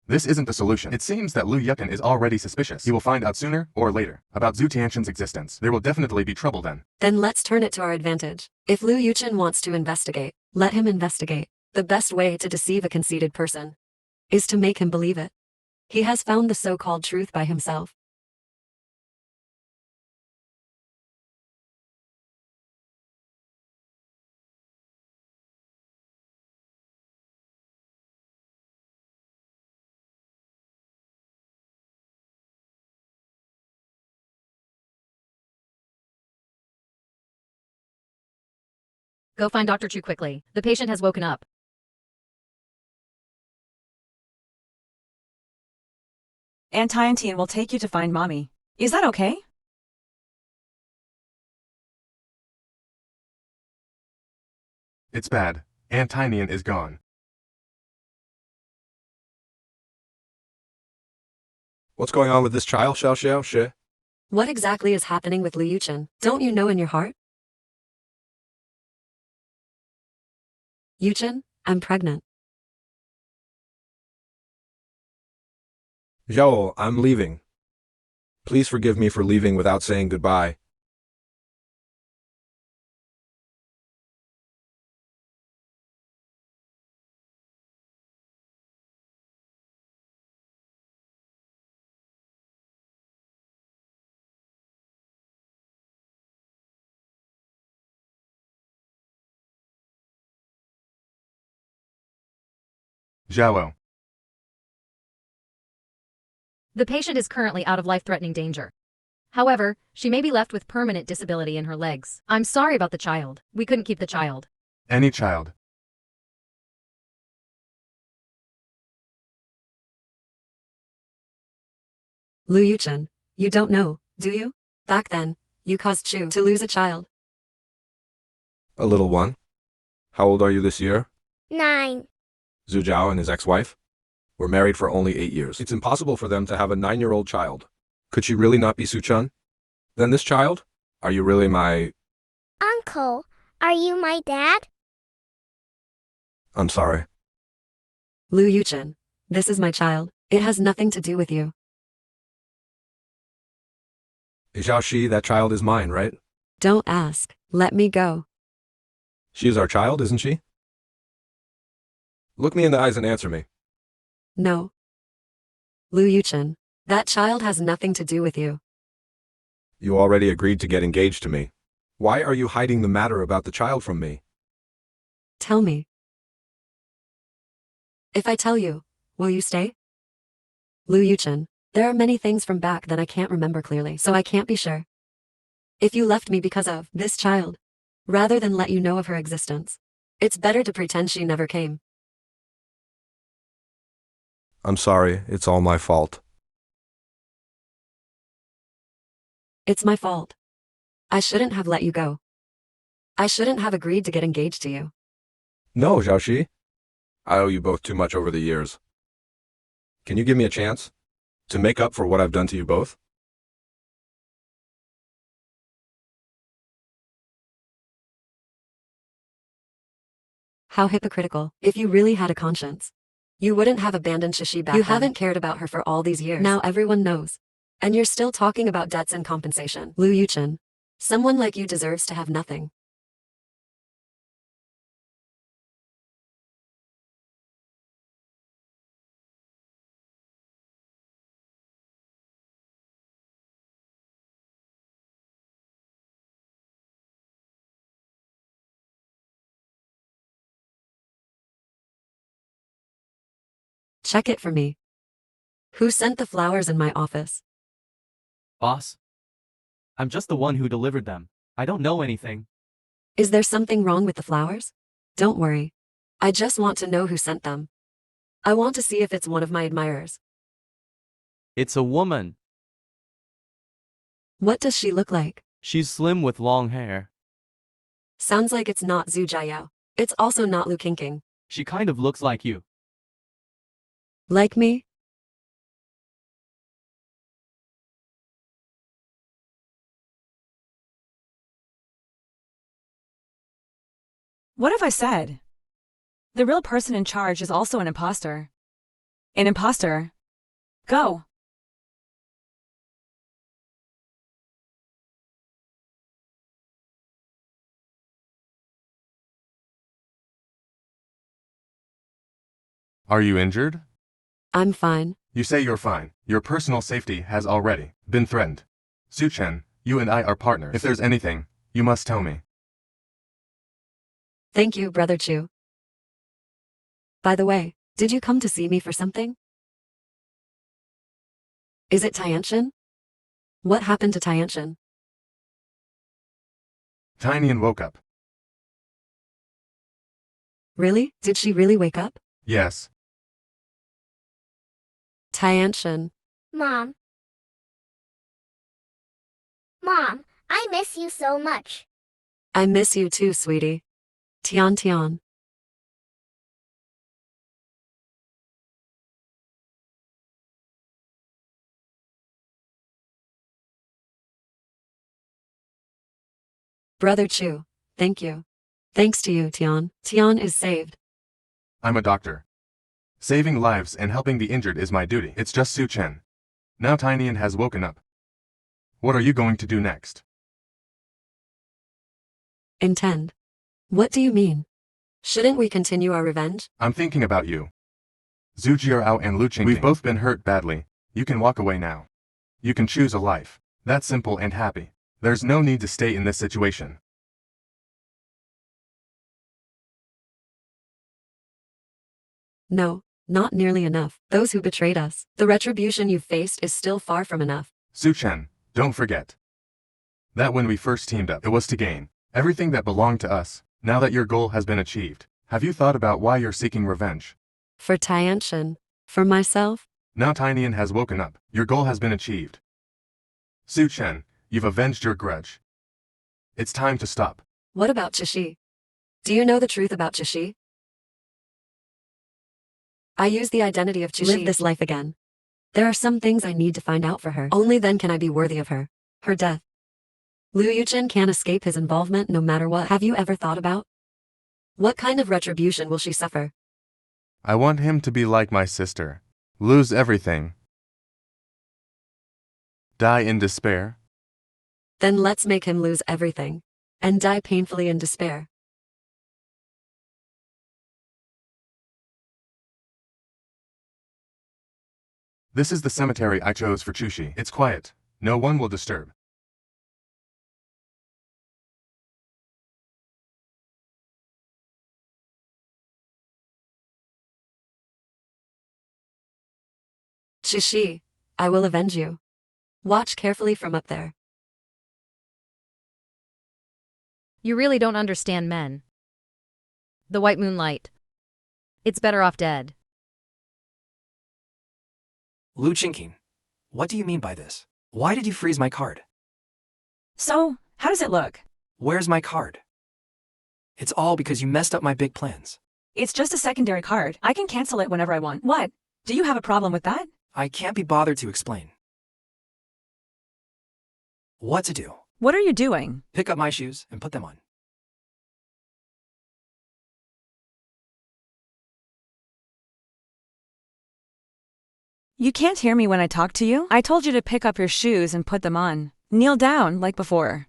This isn't the solution. It seems that Lu Yuchen is already suspicious. He will find out sooner or later about Zhu Tianxin's existence. There will definitely be trouble then. Then let's turn it to our advantage. If Lu Yuchen wants to investigate, let him investigate. The best way to deceive a conceited person is to make him believe it. He has found the so-called truth by himself. Go find Dr. Chu quickly. The patient has woken up. Aunt Tiantian will take you to find Mommy. Is that okay? It's bad. Aunt Tinian is gone. What's going on with this child, Xiao Xiao Shi? What exactly is happening with Lu Yuchen? Don't you know in your heart? Yuchen, I'm pregnant. Zhao, I'm leaving. Please forgive me for leaving without saying goodbye. Zhao. The patient is currently out of life-threatening danger. However, she may be left with permanent disability in her legs. I'm sorry about the child. We couldn't keep the child. Any child. Lu Yuchen, you don't know, do you? Back then, you caused Chu to lose a child. A little one. How old are you this year? 9. Zhu Zhao and his ex-wife were married for only 8 years. It's impossible for them to have a 9-year-old child. Could she really not be Suchun? Then this child? Are you really my... Uncle, are you my dad? I'm sorry. Lu Yuchen, this is my child. It has nothing to do with you. Zhao Shi, that child is mine, right? Don't ask. Let me go. She is our child, isn't she? Look me in the eyes and answer me. No. Lu Yuchen, that child has nothing to do with you. You already agreed to get engaged to me. Why are you hiding the matter about the child from me? Tell me. If I tell you, will you stay? Lu Yuchen, there are many things from back then I can't remember clearly, so I can't be sure. If you left me because of this child, rather than let you know of her existence, it's better to pretend she never came. I'm sorry, it's all my fault. It's my fault. I shouldn't have let you go. I shouldn't have agreed to get engaged to you. No, Zhao Shi. I owe you both too much over the years. Can you give me a chance to make up for what I've done to you both? How hypocritical. If you really had a conscience, you wouldn't have abandoned Shishi back then. You haven't cared about her for all these years. Now everyone knows. And you're still talking about debts and compensation. Lu Yuchen, someone like you deserves to have nothing. Check it for me. Who sent the flowers in my office? Boss? I'm just the one who delivered them. I don't know anything. Is there something wrong with the flowers? Don't worry. I just want to know who sent them. I want to see if it's one of my admirers. It's a woman. What does she look like? She's slim with long hair. Sounds like it's not Zhu Jiayao. It's also not Lu Qingqing. She kind of looks like you. Like me? What have I said? The real person in charge is also an imposter. An imposter. Go. Are you injured? I'm fine. You say you're fine. Your personal safety has already been threatened. Su Chen, you and I are partners. If there's anything, you must tell me. Thank you, Brother Chu. By the way, did you come to see me for something? Is it Tiantian? What happened to Tiantian? Tinian woke up. Really? Did she really wake up? Yes. Tiantian. Mom. Mom, I miss you so much. I miss you too, sweetie. Tian Tian. Brother Chu, thank you. Thanks to you, Tian. Tian is saved. I'm a doctor. Saving lives and helping the injured is my duty. It's just Su Chen. Now Tinian has woken up. What are you going to do next? Intend. What do you mean? Shouldn't we continue our revenge? I'm thinking about you. Zhu Jiao and Lu Qingping. We've both been hurt badly. You can walk away now. You can choose a life. That's simple and happy. There's no need to stay in this situation. No, not nearly enough. Those who betrayed us, the retribution you've faced is still far from enough. Su Chen, don't forget that when we first teamed up, it was to gain everything that belonged to us. Now that your goal has been achieved, have you thought about why you're seeking revenge? For Tiantian. For myself? Now Tinian has woken up. Your goal has been achieved. Su Chen, you've avenged your grudge. It's time to stop. What about Chishi? Do you know the truth about Chishi? I use the identity of Chishi to live this life again. There are some things I need to find out for her. Only then can I be worthy of her. Her death. Liu Yuchen can't escape his involvement no matter what. Have you ever thought about? What kind of retribution will she suffer? I want him to be like my sister. Lose everything. Die in despair. Then let's make him lose everything. And die painfully in despair. This is the cemetery I chose for Chushi. It's quiet. No one will disturb. Chishi, I will avenge you. Watch carefully from up there. You really don't understand men. The white moonlight. It's better off dead. Lu Qingqing, what do you mean by this? Why did you freeze my card? So, how does it look? Where's my card? It's all because you messed up my big plans. It's just a secondary card. I can cancel it whenever I want. What? Do you have a problem with that? I can't be bothered to explain. What to do? What are you doing? Pick up my shoes and put them on. You can't hear me when I talk to you? I told you to pick up your shoes and put them on. Kneel down, like before.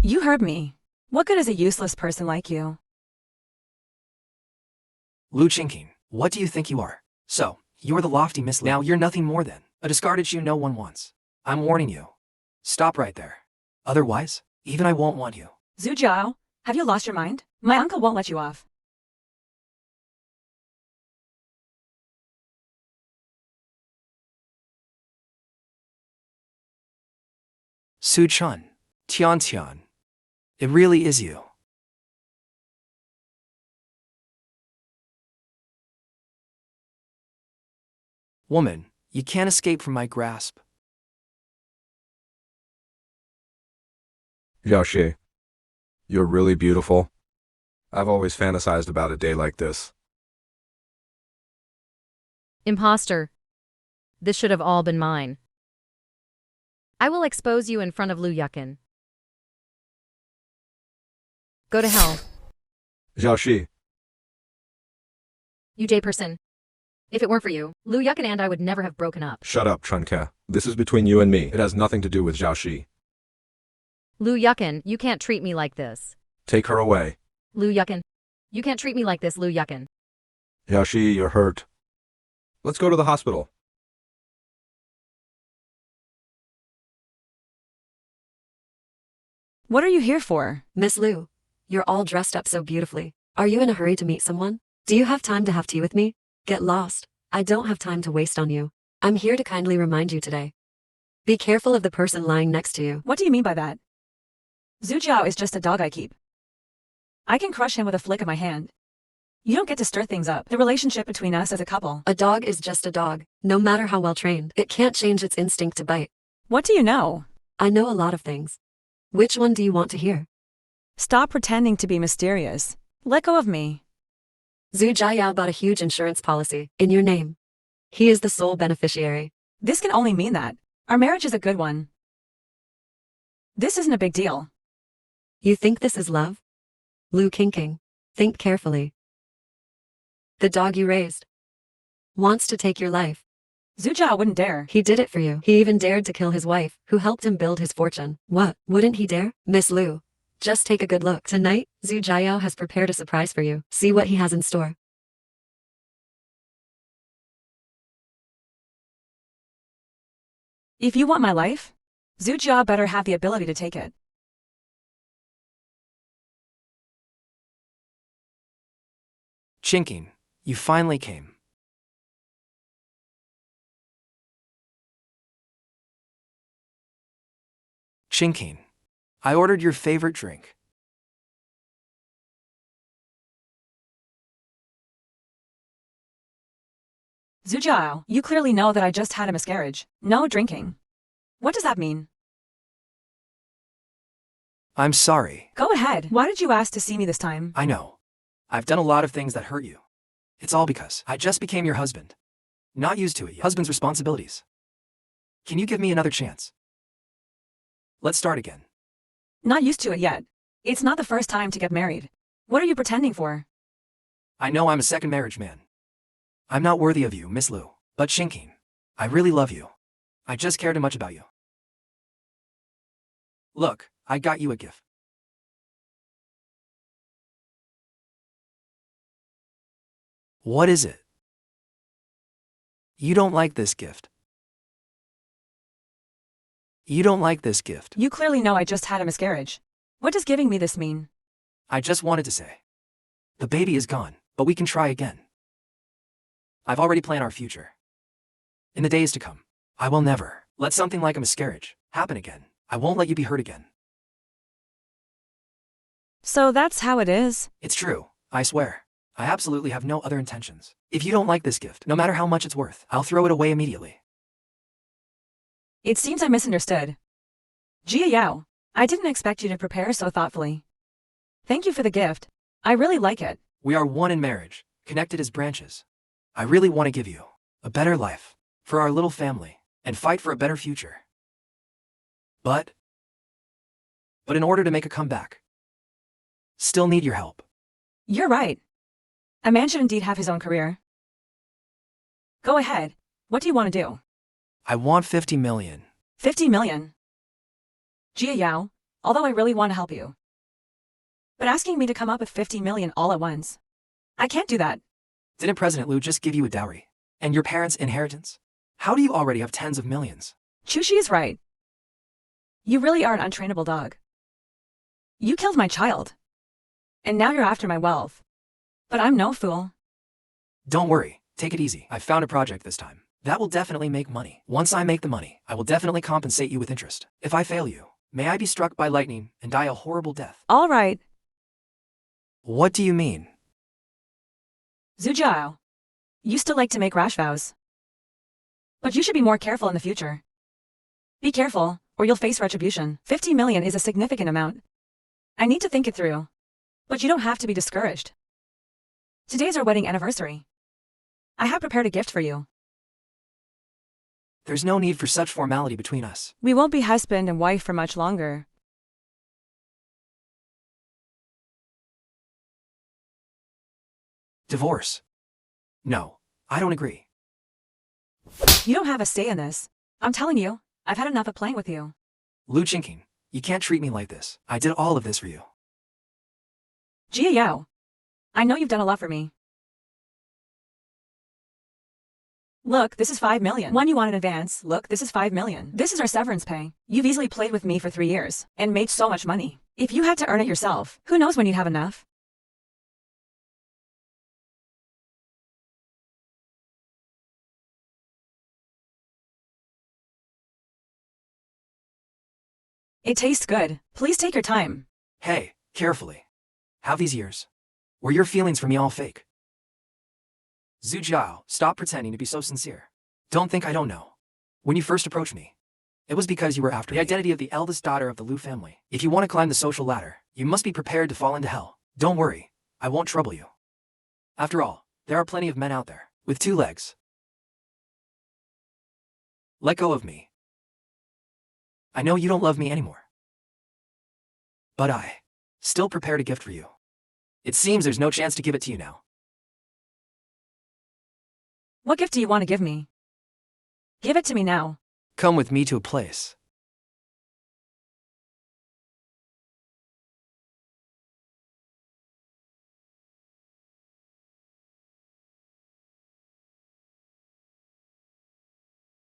You heard me. What good is a useless person like you? Lu Qingqing, what do you think you are? So, you're the lofty Miss Lu. Now you're nothing more than a discarded shoe no one wants. I'm warning you. Stop right there. Otherwise, even I won't want you. Zhu Jiao, have you lost your mind? My uncle won't let you off. Su Chun, Tian Tian. It really is you. Woman, you can't escape from my grasp. Xiaoxi, you're really beautiful. I've always fantasized about a day like this. Imposter. This should have all been mine. I will expose you in front of Lu Yucken. Go to hell. Xiaoxi, You J person. If it weren't for you, Lu Yucken and I would never have broken up. shut up, Chunke. This is between you and me. It has nothing to do with Xiaoxi. Lu Yucken, you can't treat me like this. Take her away. Lu Yucken. You can't treat me like this, Lu Yucken. Xiaoxi, you're hurt. Let's go to the hospital. What are you here for? Miss Lu, you're all dressed up so beautifully. Are you in a hurry to meet someone? Do you have time to have tea with me? Get lost. I don't have time to waste on you. I'm here to kindly remind you today. Be careful of the person lying next to you. What do you mean by that? Zhu Jiao is just a dog I keep. I can crush him with a flick of my hand. You don't get to stir things up. The relationship between us as a couple. A dog is just a dog, no matter how well trained. It can't change its instinct to bite. What do you know? I know a lot of things. Which one do you want to hear? Stop pretending to be mysterious. Let go of me. Zhu Jiayao bought a huge insurance policy in your name. He is the sole beneficiary. This can only mean that our marriage is a good one. This isn't a big deal. You think this is love? Lu Qingqing, think carefully. The dog you raised wants to take your life. Zhu Jiao wouldn't dare. He did it for you. He even dared to kill his wife, who helped him build his fortune. What, wouldn't he dare? Miss Lu, just take a good look. Tonight, Zhu Jiayao has prepared a surprise for you. See what he has in store. If you want my life, Zhu Jiao better have the ability to take it. Qingqing, you finally came. Qingqing, I ordered your favorite drink. Zhu Jiao, you clearly know that I just had a miscarriage. No drinking. What does that mean? I'm sorry. Go ahead. Why did you ask to see me this time? I know. I've done a lot of things that hurt you. It's all because I just became your husband. Not used to it yet. Husband's responsibilities. Can you give me another chance? Let's start again. Not used to it yet. It's not the first time to get married. What are you pretending for? I know I'm a second marriage man. I'm not worthy of you, Miss Lu. But Qingqing, I really love you. I just care too much about you. Look, I got you a gift. What is it? You don't like this gift. You don't like this gift. You clearly know I just had a miscarriage. What does giving me this mean? I just wanted to say. The baby is gone, but we can try again. I've already planned our future. In the days to come, I will never let something like a miscarriage happen again. I won't let you be hurt again. So that's how it is? It's true, I swear. I absolutely have no other intentions. If you don't like this gift, no matter how much it's worth, I'll throw it away immediately. It seems I misunderstood. Jia Yao, I didn't expect you to prepare so thoughtfully. Thank you for the gift. I really like it. We are one in marriage, connected as branches. I really want to give you a better life for our little family and fight for a better future. But in order to make a comeback, still need your help. You're right. A man should indeed have his own career. Go ahead. What do you want to do? I want 50 million. 50 million? Jia Yao, although I really want to help you. But asking me to come up with 50 million all at once, I can't do that. Didn't President Liu just give you a dowry? And your parents' inheritance? How do you already have tens of millions? Chushi is right. You really are an untrainable dog. You killed my child. And now you're after my wealth. But I'm no fool. Don't worry, take it easy. I found a project this time. That will definitely make money. Once I make the money, I will definitely compensate you with interest. If I fail you, may I be struck by lightning and die a horrible death. All right. What do you mean? Zhu Jiao, you still like to make rash vows. But you should be more careful in the future. Be careful, or you'll face retribution. 50 million is a significant amount. I need to think it through. But you don't have to be discouraged. Today's our wedding anniversary. I have prepared a gift for you. There's no need for such formality between us. We won't be husband and wife for much longer. Divorce? No, I don't agree. You don't have a say in this. I'm telling you, I've had enough of playing with you. Lu Qingqing, you can't treat me like this. I did all of this for you. Jia Yao, I know you've done a lot for me. Look, this is 5 million. One you want in advance. Look, this is 5 million. This is our severance pay. You've easily played with me for 3 years and made so much money. If you had to earn it yourself, who knows when you'd have enough? It tastes good. Please take your time. Hey, carefully. Have these years. Were your feelings for me all fake? Zhu Jiao, stop pretending to be so sincere. Don't think I don't know. When you first approached me, it was because you were after the identity of the eldest daughter of the Lu family. If you want to climb the social ladder, you must be prepared to fall into hell. Don't worry, I won't trouble you. After all, there are plenty of men out there with 2 legs. Let go of me. I know you don't love me anymore. But I still prepared a gift for you. It seems there's no chance to give it to you now. What gift do you want to give me? Give it to me now. Come with me to a place.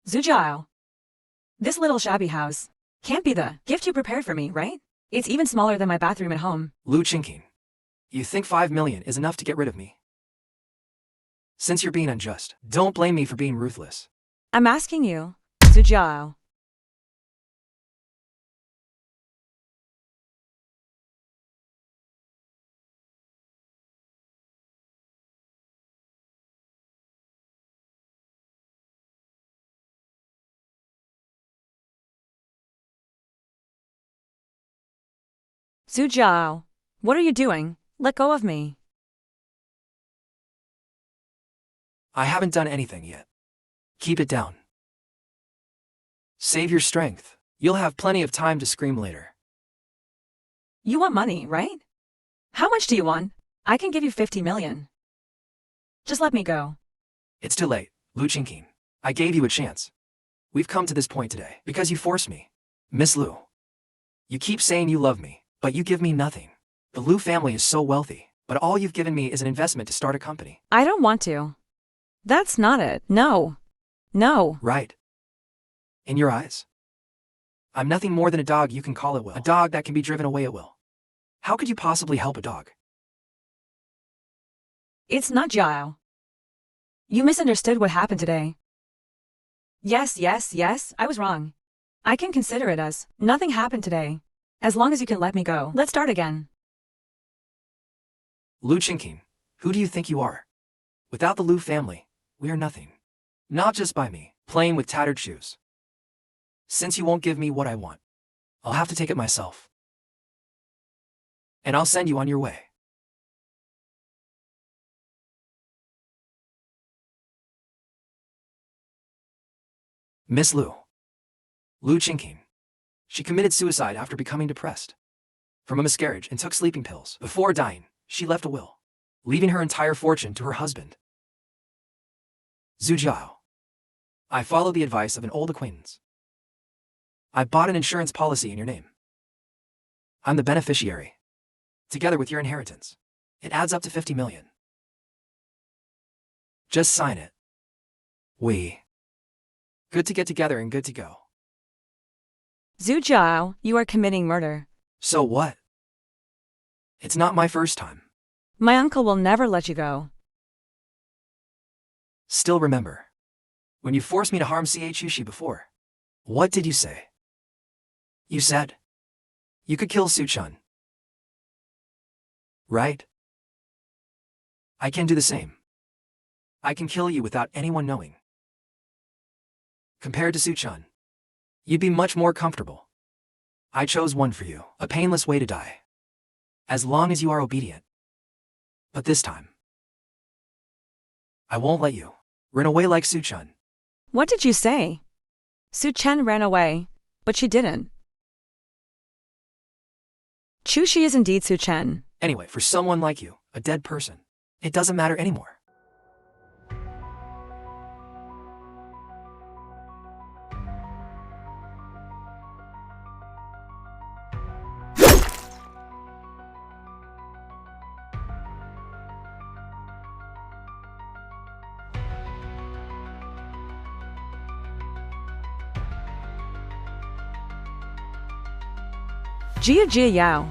Zhu Jiao. This little shabby house can't be the gift you prepared for me, right? It's even smaller than my bathroom at home. Lu Qingqing, you think 5 million is enough to get rid of me? Since you're being unjust, don't blame me for being ruthless. I'm asking you, Zhu Jiao. Zhu Jiao, what are you doing? Let go of me. I haven't done anything yet. Keep it down. Save your strength. You'll have plenty of time to scream later. You want money, right? How much do you want? I can give you 50 million. Just let me go. It's too late, Lu Qingqing. I gave you a chance. We've come to this point today because you forced me. Miss Lu. You keep saying you love me, but you give me nothing. The Lu family is so wealthy, but all you've given me is an investment to start a company. I don't want to. That's not it. No. No. Right. In your eyes, I'm nothing more than a dog you can call at will. A dog that can be driven away at will. How could you possibly help a dog? It's not Jiao. You misunderstood what happened today. Yes, I was wrong. I can consider it as nothing happened today. As long as you can let me go. Let's start again. Lu Qingqing, who do you think you are? Without the Lu family, we are nothing. Not just by me, playing with tattered shoes. Since you won't give me what I want, I'll have to take it myself. And I'll send you on your way. Miss Lu. Lu Qingqing. She committed suicide after becoming depressed from a miscarriage and took sleeping pills. Before dying, she left a will, leaving her entire fortune to her husband. Zhu Jiao. I followed the advice of an old acquaintance. I bought an insurance policy in your name. I'm the beneficiary. Together with your inheritance, it adds up to 50 million. Just sign it. Good to get together and good to go. Zhu Jiao, you are committing murder. So what? It's not my first time. My uncle will never let you go. Still remember, when you forced me to harm Chushi before, what did you say? You said you could kill Suchun. Right? I can do the same. I can kill you without anyone knowing. Compared to Suchun, you'd be much more comfortable. I chose one for you, a painless way to die. As long as you are obedient. But this time, I won't let you run away like Suchun. What did you say? Su Chen ran away, but she didn't. Chushi is indeed Su Chen. Anyway, for someone like you, a dead person, it doesn't matter anymore. Jia Yao.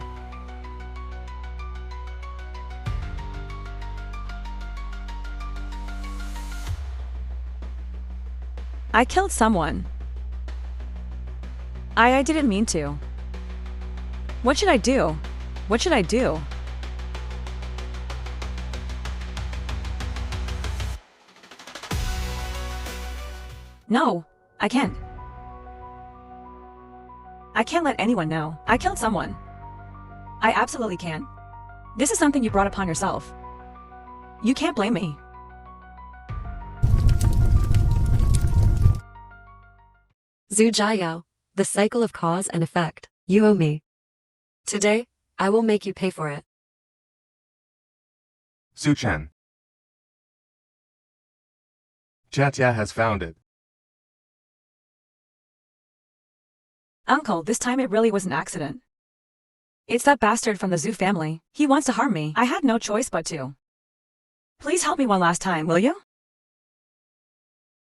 I killed someone. I didn't mean to. What should I do? What should I do? No, I can't. I can't let anyone know. I killed someone. I absolutely can't. This is something you brought upon yourself. You can't blame me. Zhu Jiayao, the cycle of cause and effect. You owe me. Today, I will make you pay for it. Su Chen. Jia has found it. Uncle, this time it really was an accident. It's that bastard from the Zhu family. He wants to harm me. I had no choice but to. Please help me one last time, will you?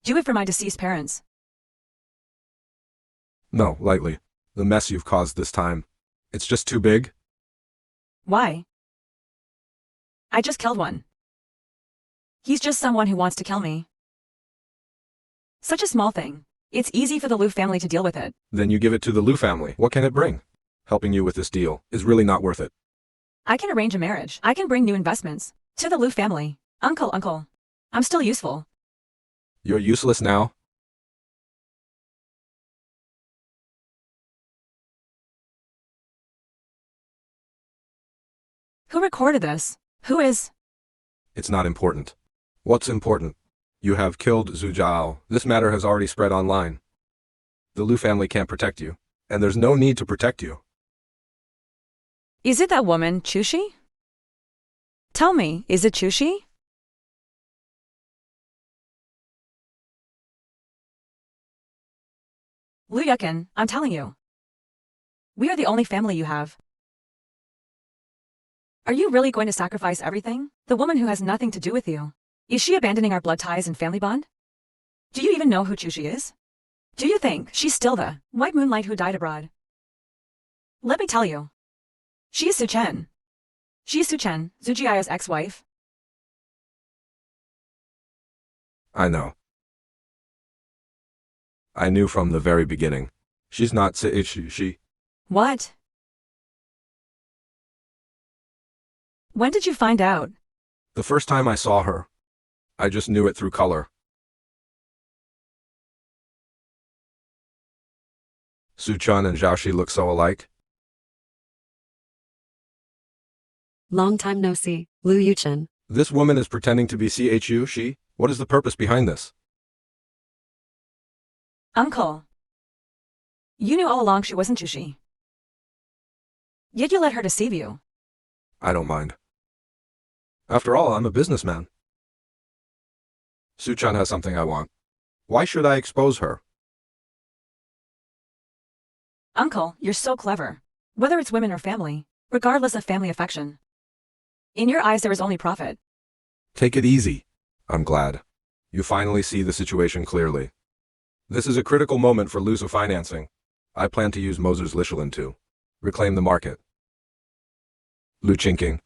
Do it for my deceased parents. No, lightly. The mess you've caused this time. It's just too big. Why? I just killed one. He's just someone who wants to kill me. Such a small thing. It's easy for the Liu family to deal with it. Then you give it to the Liu family. What can it bring? Helping you with this deal is really not worth it. I can arrange a marriage. I can bring new investments to the Liu family. Uncle, I'm still useful. You're useless now? Who recorded this? Who is? It's not important. What's important? You have killed Zhu Jiao. This matter has already spread online. The Liu family can't protect you, and there's no need to protect you. Is it that woman, Chushi? Tell me, is it Chushi? Liu Yukin, I'm telling you. We are the only family you have. Are you really going to sacrifice everything? The woman who has nothing to do with you. Is she abandoning our blood ties and family bond? Do you even know who Chushi is? Do you think she's still the white moonlight who died abroad? Let me tell you. She is Su Chen. She is Su Chen, Zhu Jiayao's ex-wife. I know. I knew from the very beginning. She's not she. What? When did you find out? The first time I saw her, I just knew it through color. Su Chen and Zhao Shi look so alike. Long time no see, Liu Yuchen. This woman is pretending to be she? What is the purpose behind this? Uncle. You knew all along she wasn't Chushi. Yet you let her deceive you. I don't mind. After all, I'm a businessman. Su Chen has something I want. Why should I expose her? Uncle, you're so clever. Whether it's women or family, regardless of family affection. In your eyes there is only profit. Take it easy. I'm glad. You finally see the situation clearly. This is a critical moment for Lu's financing. I plan to use Moser's Licholin to reclaim the market. Lu Chinking.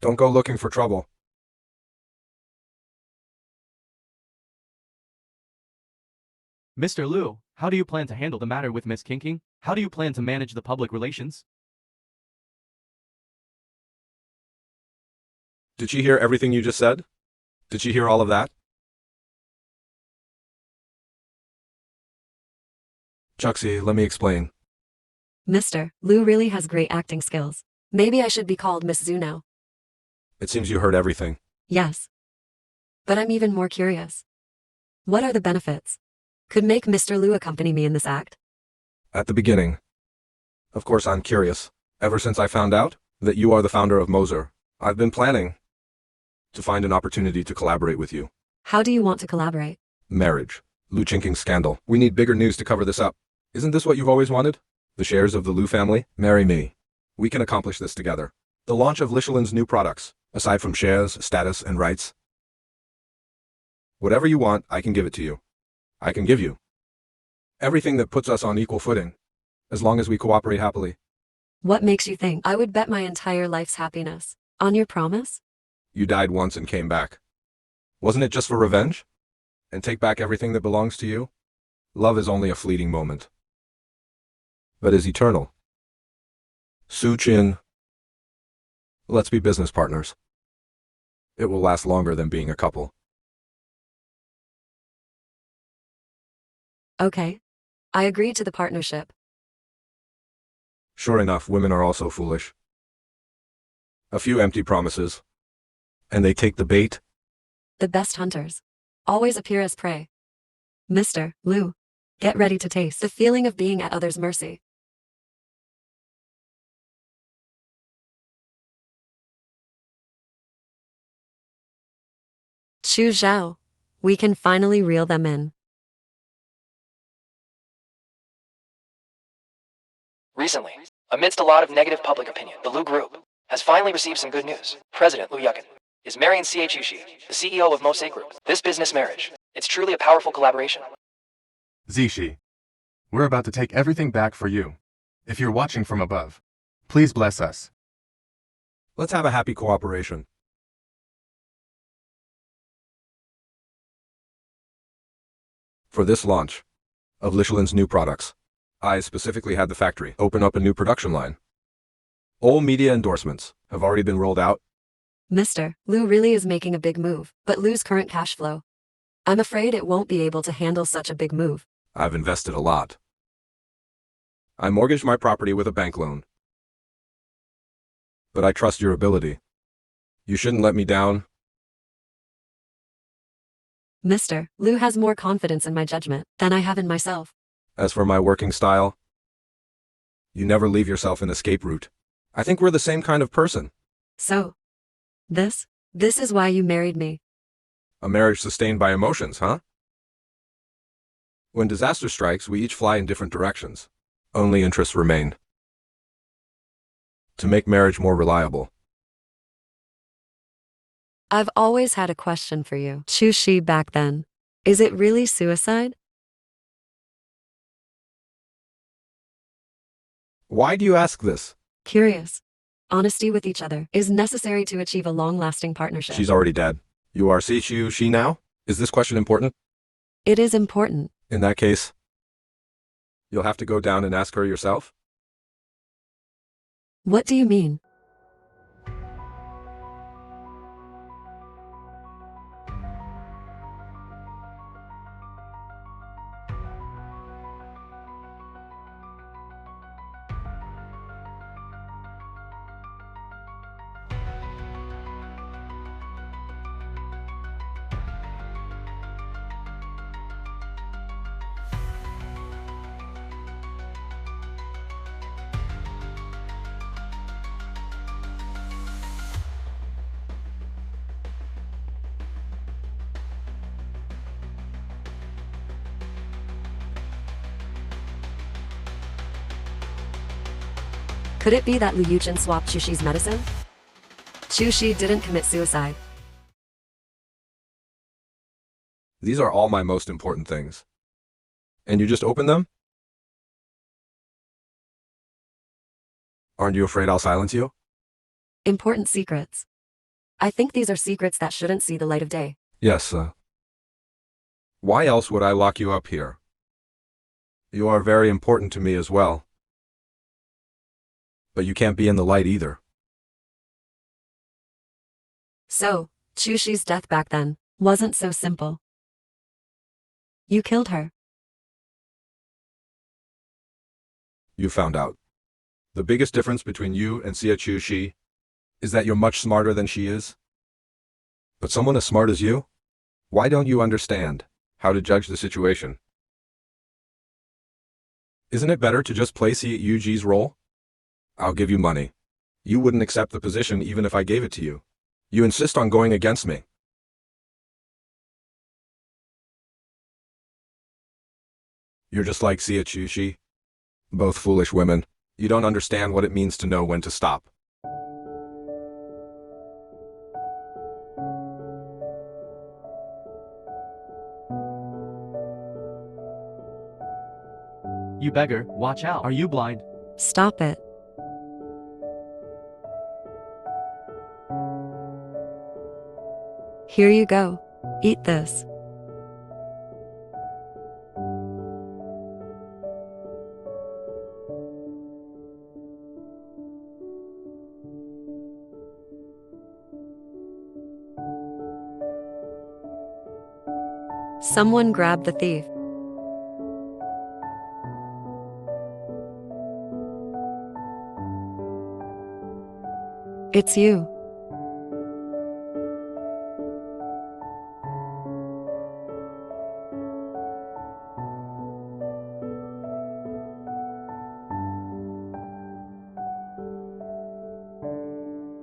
Don't go looking for trouble. Mr. Liu, how do you plan to handle the matter with Miss Kinking? How do you plan to manage the public relations? Did she hear everything you just said? Did she hear all of that? Chuxi, let me explain. Mr. Liu really has great acting skills. Maybe I should be called Miss Zhu now. It seems you heard everything. Yes. But I'm even more curious. What are the benefits? Could make Mr. Liu accompany me in this act? At the beginning. Of course I'm curious. Ever since I found out that you are the founder of Moser, I've been planning to find an opportunity to collaborate with you. How do you want to collaborate? Marriage. Lu Chinking scandal. We need bigger news to cover this up. Isn't this what you've always wanted? The shares of the Liu family? Marry me. We can accomplish this together. The launch of Licholin's new products, aside from shares, status, and rights. Whatever you want, I can give it to you. I can give you everything that puts us on equal footing, as long as we cooperate happily. What makes you think I would bet my entire life's happiness on your promise? You died once and came back. Wasn't it just for revenge? And take back everything that belongs to you? Love is only a fleeting moment, but is eternal. Su-chin, let's be business partners. It will last longer than being a couple. Okay. I agree to the partnership. Sure enough, women are also foolish. A few empty promises. And they take the bait. The best hunters always appear as prey. Mr. Liu, get ready to taste the feeling of being at others' mercy. Chu Zhao, we can finally reel them in. Recently, amidst a lot of negative public opinion, the Lu Group has finally received some good news. President Lu Yukin is marrying Xie Chuxi, the CEO of Mose Group. This business marriage, it's truly a powerful collaboration. Zishi, we're about to take everything back for you. If you're watching from above, please bless us. Let's have a happy cooperation. For this launch of Lichelin's new products, I specifically had the factory open up a new production line. All media endorsements have already been rolled out. Mr. Liu really is making a big move, but Liu's current cash flow, I'm afraid it won't be able to handle such a big move. I've invested a lot. I mortgaged my property with a bank loan. But I trust your ability. You shouldn't let me down. Mr. Liu has more confidence in my judgment than I have in myself. As for my working style, you never leave yourself an escape route. I think we're the same kind of person. So, this is why you married me. A marriage sustained by emotions, huh? When disaster strikes, we each fly in different directions. Only interests remain. To make marriage more reliable. I've always had a question for you. Chu Shi back then. Is it really suicide? Why do you ask this? Curious. Honesty with each other is necessary to achieve a long-lasting partnership. She's already dead. You are She now? Is this question important? It is important. In that case, you'll have to go down and ask her yourself? What do you mean? Could it be that Liu Yujin swapped Chu Shi's medicine? Chu Shi didn't commit suicide. These are all my most important things. And you just open them? Aren't you afraid I'll silence you? Important secrets. I think these are secrets that shouldn't see the light of day. Yes, why else would I lock you up here? You are very important to me as well. But you can't be in the light either. So, Chu Shi's death back then wasn't so simple. You killed her. You found out. The biggest difference between you and Xie Chu Shi is that you're much smarter than she is. But someone as smart as you? Why don't you understand how to judge the situation? Isn't it better to just play Xie Yuji's role? I'll give you money. You wouldn't accept the position even if I gave it to you. You insist on going against me. You're just like Xie Chu Shi. Both foolish women. You don't understand what it means to know when to stop. You beggar, watch out. Are you blind? Stop it. Here you go. Eat this. Someone grabbed the thief. It's you.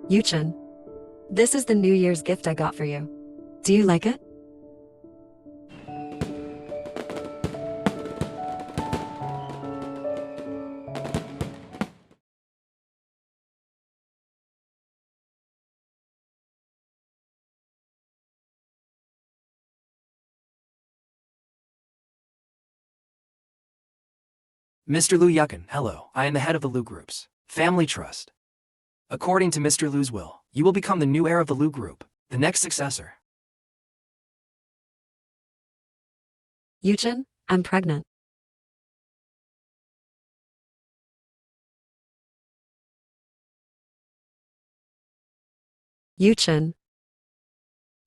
Yuchen. This is the New Year's gift I got for you. Do you like it? Mr. Lu Yukin, hello. I am the head of the Lu Group's Family Trust. According to Mr. Lu's will, you will become the new heir of the Lu Group, the next successor. Yuchen, I'm pregnant. Yuchen.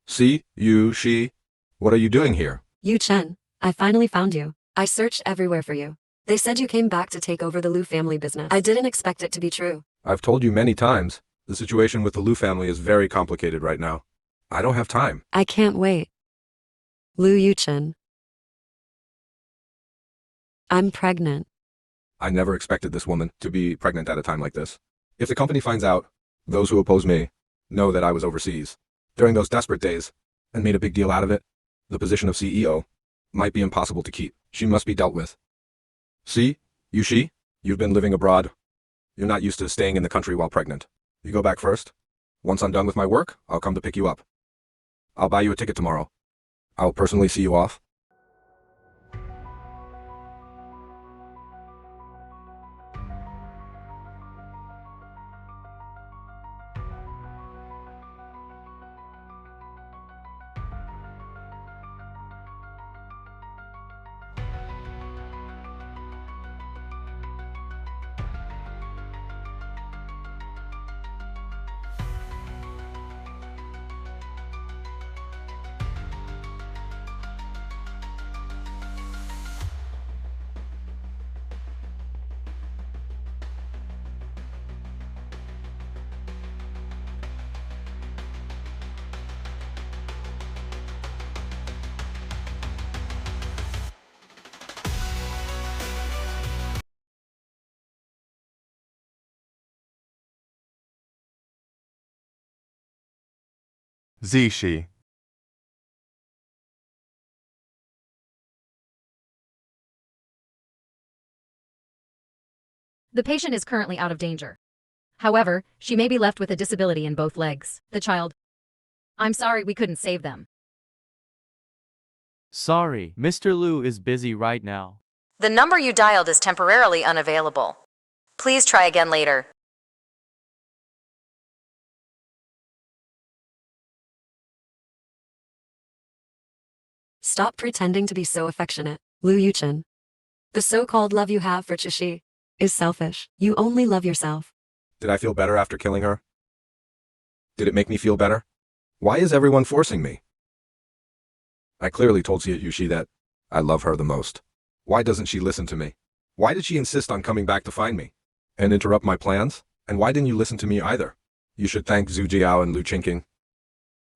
See, she. What are you doing here? Yuchen, I finally found you. I searched everywhere for you. They said you came back to take over the Lu family business. I didn't expect it to be true. I've told you many times, the situation with the Lu family is very complicated right now. I don't have time. I can't wait. Lu Yuchen. I'm pregnant. I never expected this woman to be pregnant at a time like this. If the company finds out, those who oppose me know that I was overseas during those desperate days and made a big deal out of it. The position of CEO might be impossible to keep. She must be dealt with. See, you've been living abroad. You're not used to staying in the country while pregnant. You go back first. Once I'm done with my work, I'll come to pick you up. I'll buy you a ticket tomorrow. I'll personally see you off. Zishi. The patient is currently out of danger. However, she may be left with a disability in both legs. The child. I'm sorry we couldn't save them. Sorry, Mr. Lu is busy right now. The number you dialed is temporarily unavailable. Please try again later. Stop pretending to be so affectionate, Lu Yuchen. The so-called love you have for Chishi is selfish. You only love yourself. Did I feel better after killing her? Did it make me feel better? Why is everyone forcing me? I clearly told Yushi that I love her the most. Why doesn't she listen to me? Why did she insist on coming back to find me and interrupt my plans? And why didn't you listen to me either? You should thank Zhu Jiao and Lu Qingqing.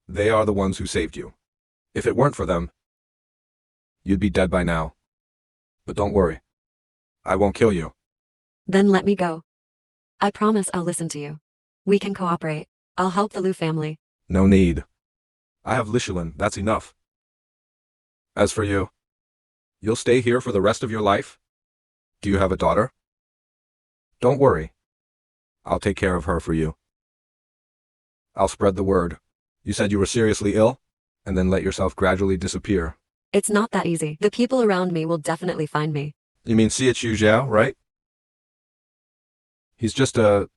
They are the ones who saved you. If it weren't for them, you'd be dead by now. But don't worry. I won't kill you. Then let me go. I promise I'll listen to you. We can cooperate. I'll help the Lu family. No need. I have Lishulan, that's enough. As for you, you'll stay here for the rest of your life? Do you have a daughter? Don't worry. I'll take care of her for you. I'll spread the word. You said you were seriously ill, and then let yourself gradually disappear. It's not that easy. The people around me will definitely find me. You mean Xie Chu Zhao, right? He's just a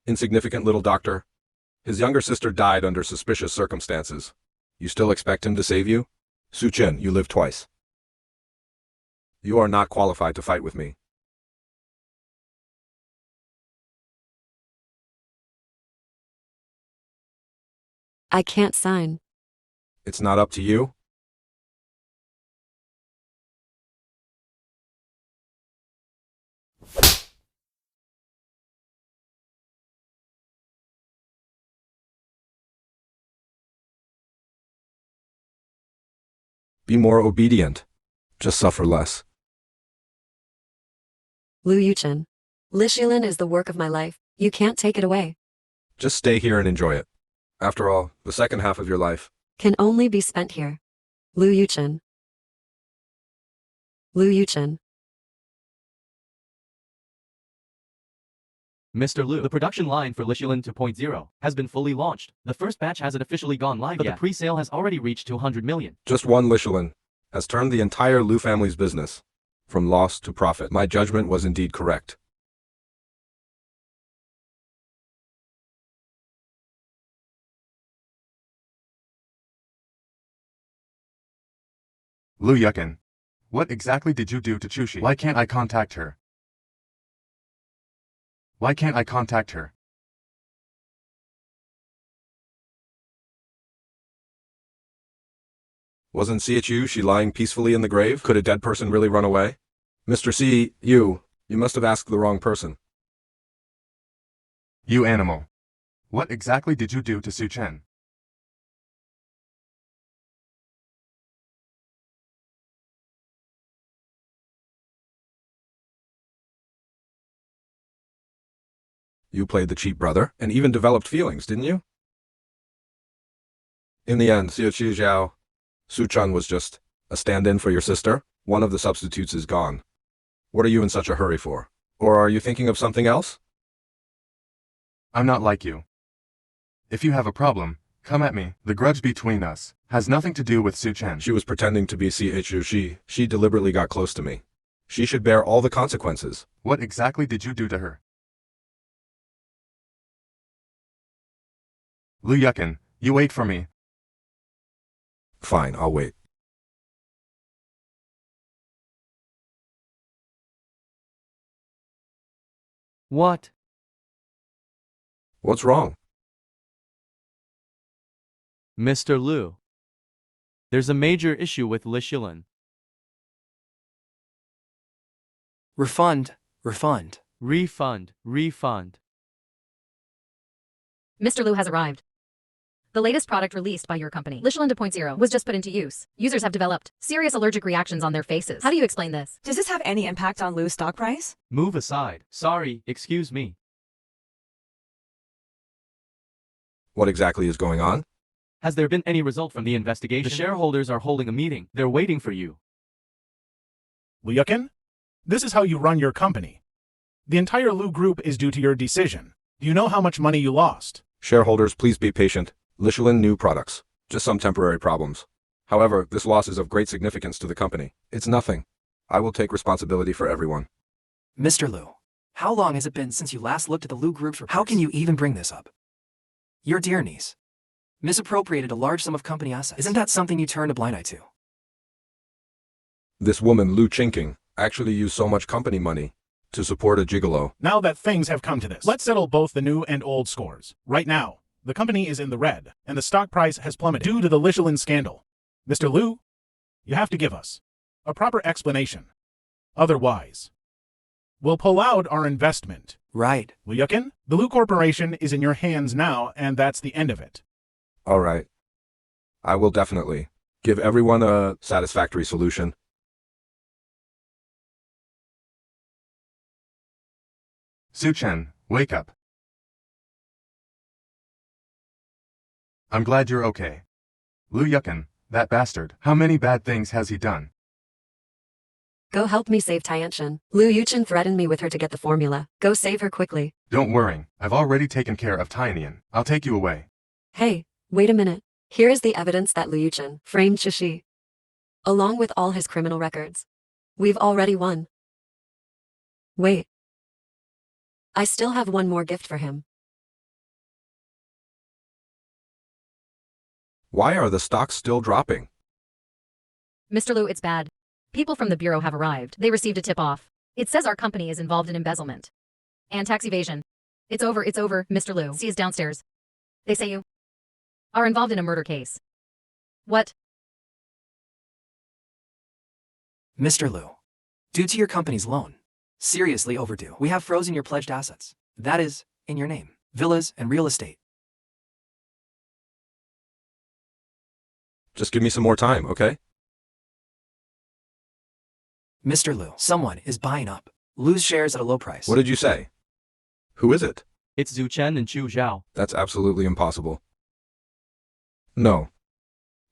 insignificant little doctor. His younger sister died under suspicious circumstances. You still expect him to save you? Su Chen, you lived twice. You are not qualified to fight with me. I can't sign. It's not up to you? Be more obedient. Just suffer less. Lu Yuchen. Lishulin is the work of my life. You can't take it away. Just stay here and enjoy it. After all, the second half of your life Can only be spent here. Lu Yuchen. Lu Yuchen. Mr. Liu, the production line for Lishulin 2.0 has been fully launched. The first batch hasn't officially gone live yet, but the pre-sale has already reached 200 million. Just one Lishulin has turned the entire Lu family's business from loss to profit. My judgment was indeed correct. Lu Yukin. What exactly did you do to Chushi? Why can't I contact her? Why can't I contact her? Wasn't she lying peacefully in the grave? Could a dead person really run away? Mr. C, you must have asked the wrong person. You animal. What exactly did you do to Su Chen? You played the cheap brother and even developed feelings, didn't you? In the end, Su Chun was just a stand-in for your sister. One of the substitutes is gone. What are you in such a hurry for? Or are you thinking of something else? I'm not like you. If you have a problem, come at me. The grudge between us has nothing to do with Su Chen. She was pretending to be Chu. She deliberately got close to me. She should bear all the consequences. What exactly did you do to her? Lu Yukin, you wait for me. Fine, I'll wait. What? What's wrong? Mr. Liu. There's a major issue with Lishulin. Refund. Refund. Mr. Liu has arrived. The latest product released by your company, Lishulin 2.0, was just put into use. Users have developed serious allergic reactions on their faces. How do you explain this? Does this have any impact on Lu's stock price? Move aside. Sorry, excuse me. What exactly is going on? Has there been any result from the investigation? The shareholders are holding a meeting. They're waiting for you. Lu Yukin, this is how you run your company. The entire Lu group is due to your decision. Do you know how much money you lost? Shareholders, please be patient. Lishulin new products. Just some temporary problems. However, this loss is of great significance to the company. It's nothing. I will take responsibility for everyone. Mr. Liu, how long has it been since you last looked at the Lu Group's reports? How can you even bring this up? Your dear niece misappropriated a large sum of company assets. Isn't that something you turned a blind eye to? This woman, Lu Chinking, actually used so much company money to support a gigolo. Now that things have come to this, let's settle both the new and old scores. Right now, the company is in the red, and the stock price has plummeted due to the Lishulin scandal. Mr. Liu, you have to give us a proper explanation. Otherwise, we'll pull out our investment. Right. Lu Yukin, the Lu Corporation is in your hands now, and that's the end of it. All right. I will definitely give everyone a satisfactory solution. Su Chen, wake up. I'm glad you're okay. Lu Yukin, that bastard, how many bad things has he done? Go help me save Tianchen. Lu Yuchen threatened me with her to get the formula. Go save her quickly. Don't worry, I've already taken care of Tianian. I'll take you away. Hey, wait a minute. Here is the evidence that Lu Yuchen framed Shishi, along with all his criminal records. We've already won. Wait. I still have one more gift for him. Why are the stocks still dropping? Mr. Liu, it's bad. People from the Bureau have arrived. They received a tip-off. It says our company is involved in embezzlement and tax evasion. It's over, Mr. Liu. C is downstairs. They say you are involved in a murder case. What? Mr. Liu, due to your company's loan, seriously overdue, we have frozen your pledged assets. That is, in your name, villas and real estate. Just give me some more time, okay? Mr. Lu, someone is buying up Lu's shares at a low price. What did you say? Who is it? It's Zhu Chen and Chu Zhao. That's absolutely impossible. No.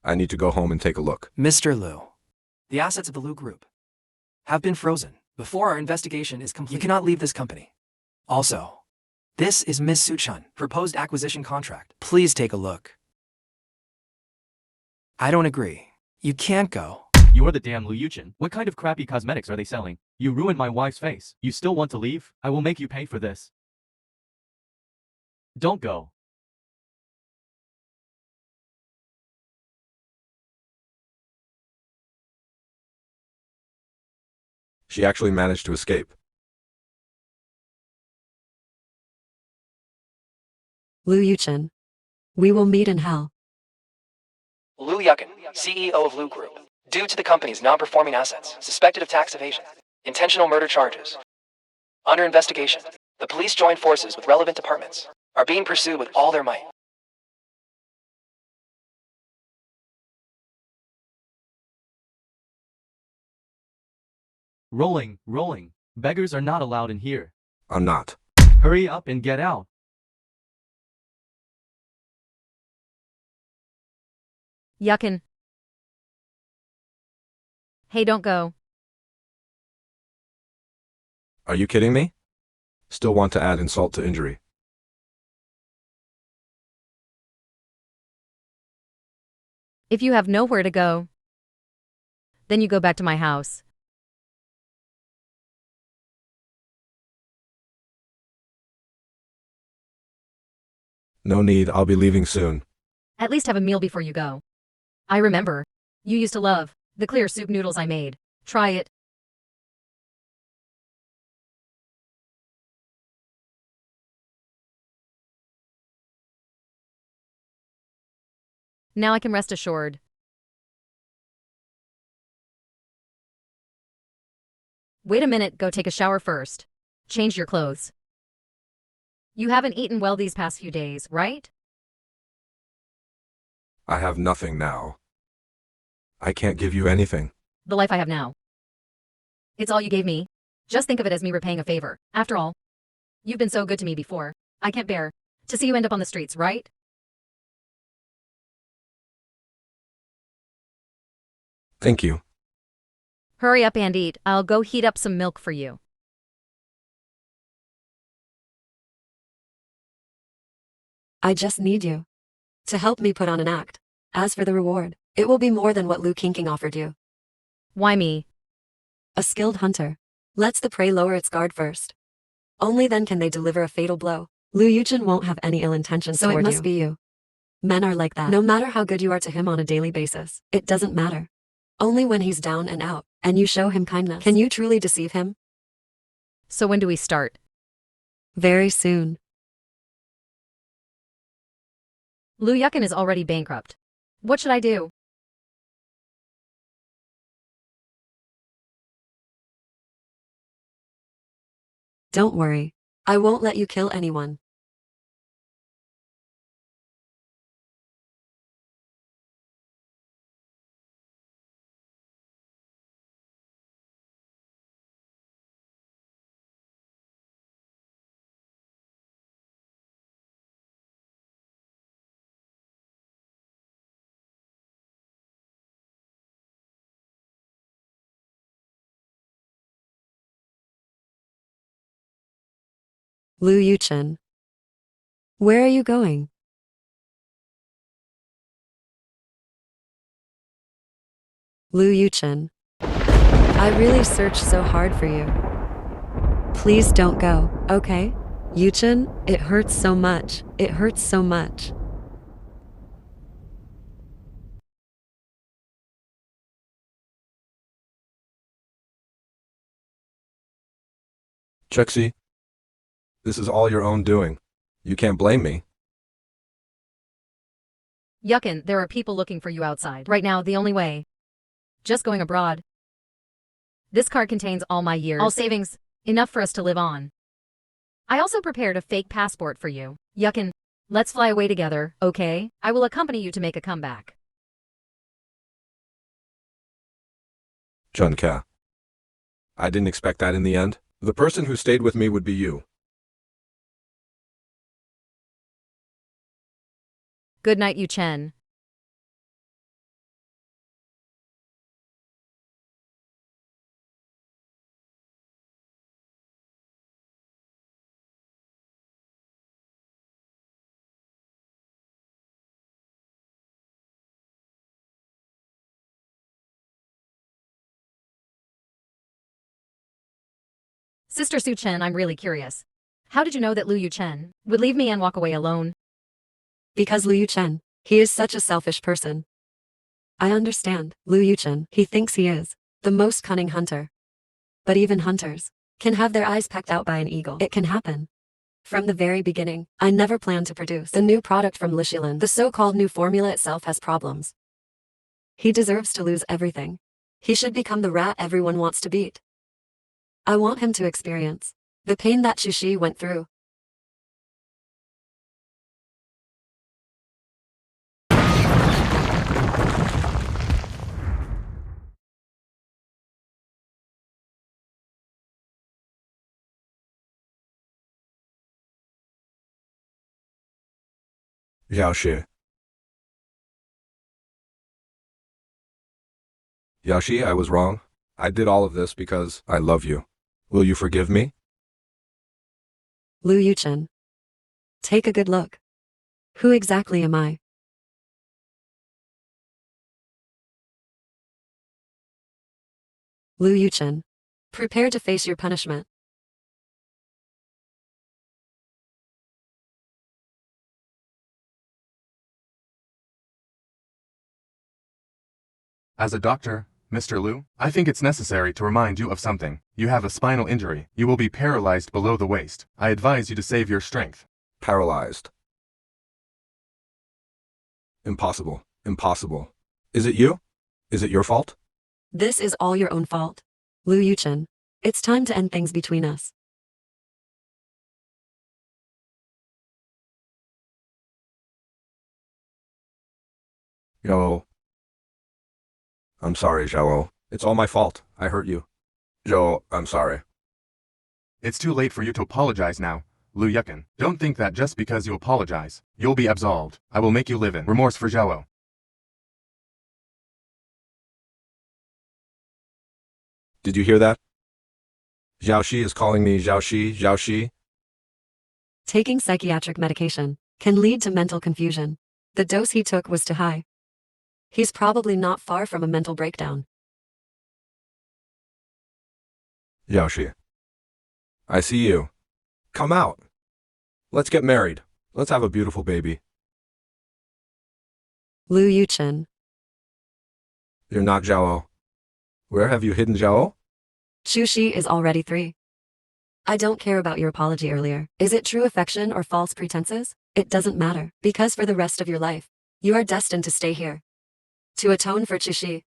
I need to go home and take a look. Mr. Lu, the assets of the Lu Group have been frozen before our investigation is complete. You cannot leave this company. Also, this is Ms. Su Chun, proposed acquisition contract. Please take a look. I don't agree. You can't go. You are the damn Lu Yuchen. What kind of crappy cosmetics are they selling? You ruined my wife's face. You still want to leave? I will make you pay for this. Don't go. She actually managed to escape. Lu Yuchen. We will meet in hell. Lu Yucken, CEO of Lu Group. Due to the company's non-performing assets, suspected of tax evasion, intentional murder charges. Under investigation, the police joined forces with relevant departments, are being pursued with all their might. Rolling, rolling. Beggars are not allowed in here. I'm not. Hurry up and get out. Yuckin. Hey, don't go. Are you kidding me? Still want to add insult to injury. If you have nowhere to go, then you go back to my house. No need, I'll be leaving soon. At least have a meal before you go. I remember. You used to love the clear soup noodles I made. Try it. Now I can rest assured. Wait a minute, go take a shower first. Change your clothes. You haven't eaten well these past few days, right? I have nothing now. I can't give you anything. The life I have now. It's all you gave me. Just think of it as me repaying a favor. After all, you've been so good to me before. I can't bear to see you end up on the streets, right? Thank you. Hurry up and eat. I'll go heat up some milk for you. I just need you to help me put on an act. As for the reward, it will be more than what Lu Qingqing offered you. Why me? A skilled hunter lets the prey lower its guard first. Only then can they deliver a fatal blow. Lu Yuchen won't have any ill intentions toward you. So it must be you. Men are like that. No matter how good you are to him on a daily basis, it doesn't matter. Only when he's down and out, and you show him kindness, can you truly deceive him. So when do we start? Very soon. Lu Yucken is already bankrupt. What should I do? Don't worry. I won't let you kill anyone. Lu Yuchen. Where are you going? Lu Yuchen. I really searched so hard for you. Please don't go, okay? Yuchen, it hurts so much. It hurts so much. Chuxi, this is all your own doing. You can't blame me. Yuckin, there are people looking for you outside. Right now, the only way. Just going abroad. This card contains all my years, all savings, enough for us to live on. I also prepared a fake passport for you. Yuckin, let's fly away together, okay? I will accompany you to make a comeback. Junka. I didn't expect that in the end. The person who stayed with me would be you. Good night, Yu Chen. Sister Su Chen, I'm really curious. How did you know that Lu Yu Chen would leave me and walk away alone? Because Lu Yu Chen, he is such a selfish person. I understand, Lu Yu Chen, he thinks he is the most cunning hunter. But even hunters can have their eyes pecked out by an eagle. It can happen. From the very beginning, I never planned to produce the new product from Lichilin. The so-called new formula itself has problems. He deserves to lose everything. He should become the rat everyone wants to beat. I want him to experience the pain that Chushi went through. Yaoshi. Yaoshi, I was wrong. I did all of this because I love you. Will you forgive me? Lu Yu Chen. Take a good look. Who exactly am I? Lu Yu Chen. Prepare to face your punishment. As a doctor, Mr. Liu, I think it's necessary to remind you of something. You have a spinal injury. You will be paralyzed below the waist. I advise you to save your strength. Paralyzed. Impossible. Impossible. Is it you? Is it your fault? This is all your own fault. Lu Yu Chen. It's time to end things between us. Yo. I'm sorry, Zhao. It's all my fault. I hurt you. Zhao, I'm sorry. It's too late for you to apologize now, Liu Yukin. Don't think that just because you apologize, you'll be absolved. I will make you live in remorse for Zhao. Did you hear that? Zhaoxi is calling me Zhaoxi, Zhaoxi. Taking psychiatric medication can lead to mental confusion. The dose he took was too high. He's probably not far from a mental breakdown. Zhaoxi. I see you. Come out. Let's get married. Let's have a beautiful baby. Lu Yu Chen. You're not Zhao. Where have you hidden Zhao? Chushi is already 3. I don't care about your apology earlier. Is it true affection or false pretenses? It doesn't matter, because for the rest of your life, you are destined to stay here. To atone for Chushi.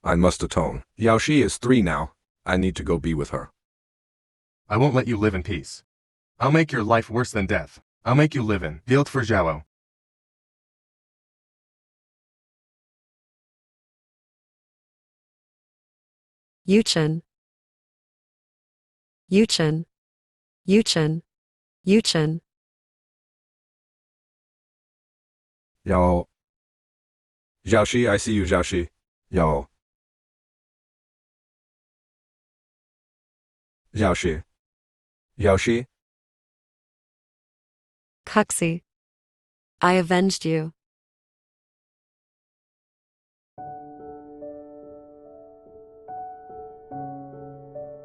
I must atone. Yaoxi is 3 now. I need to go be with her. I won't let you live in peace. I'll make your life worse than death. I'll make you live in guilt for Zhao. Yu Chen. Yu Chen. Yu Chen. Yu Chen. Yao. Zhaoxi, I see you, Zhaoxi. Yao. Zhaoxi. Yaoxi. Cuxi. I avenged you.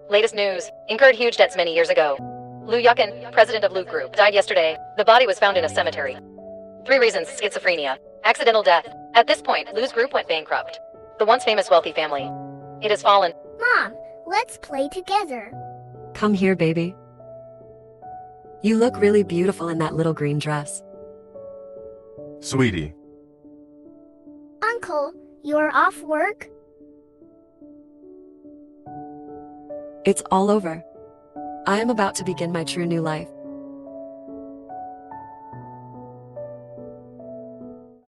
Latest news. Incurred huge debts many years ago. Lu Yukin, president of Lu Group, died yesterday. The body was found in a cemetery. 3 reasons: schizophrenia, accidental death. At this point, Lu's group went bankrupt. The once famous wealthy family. It has fallen. Mom, let's play together. Come here, baby. You look really beautiful in that little green dress. Sweetie. Uncle, you're off work? It's all over. I am about to begin my true new life.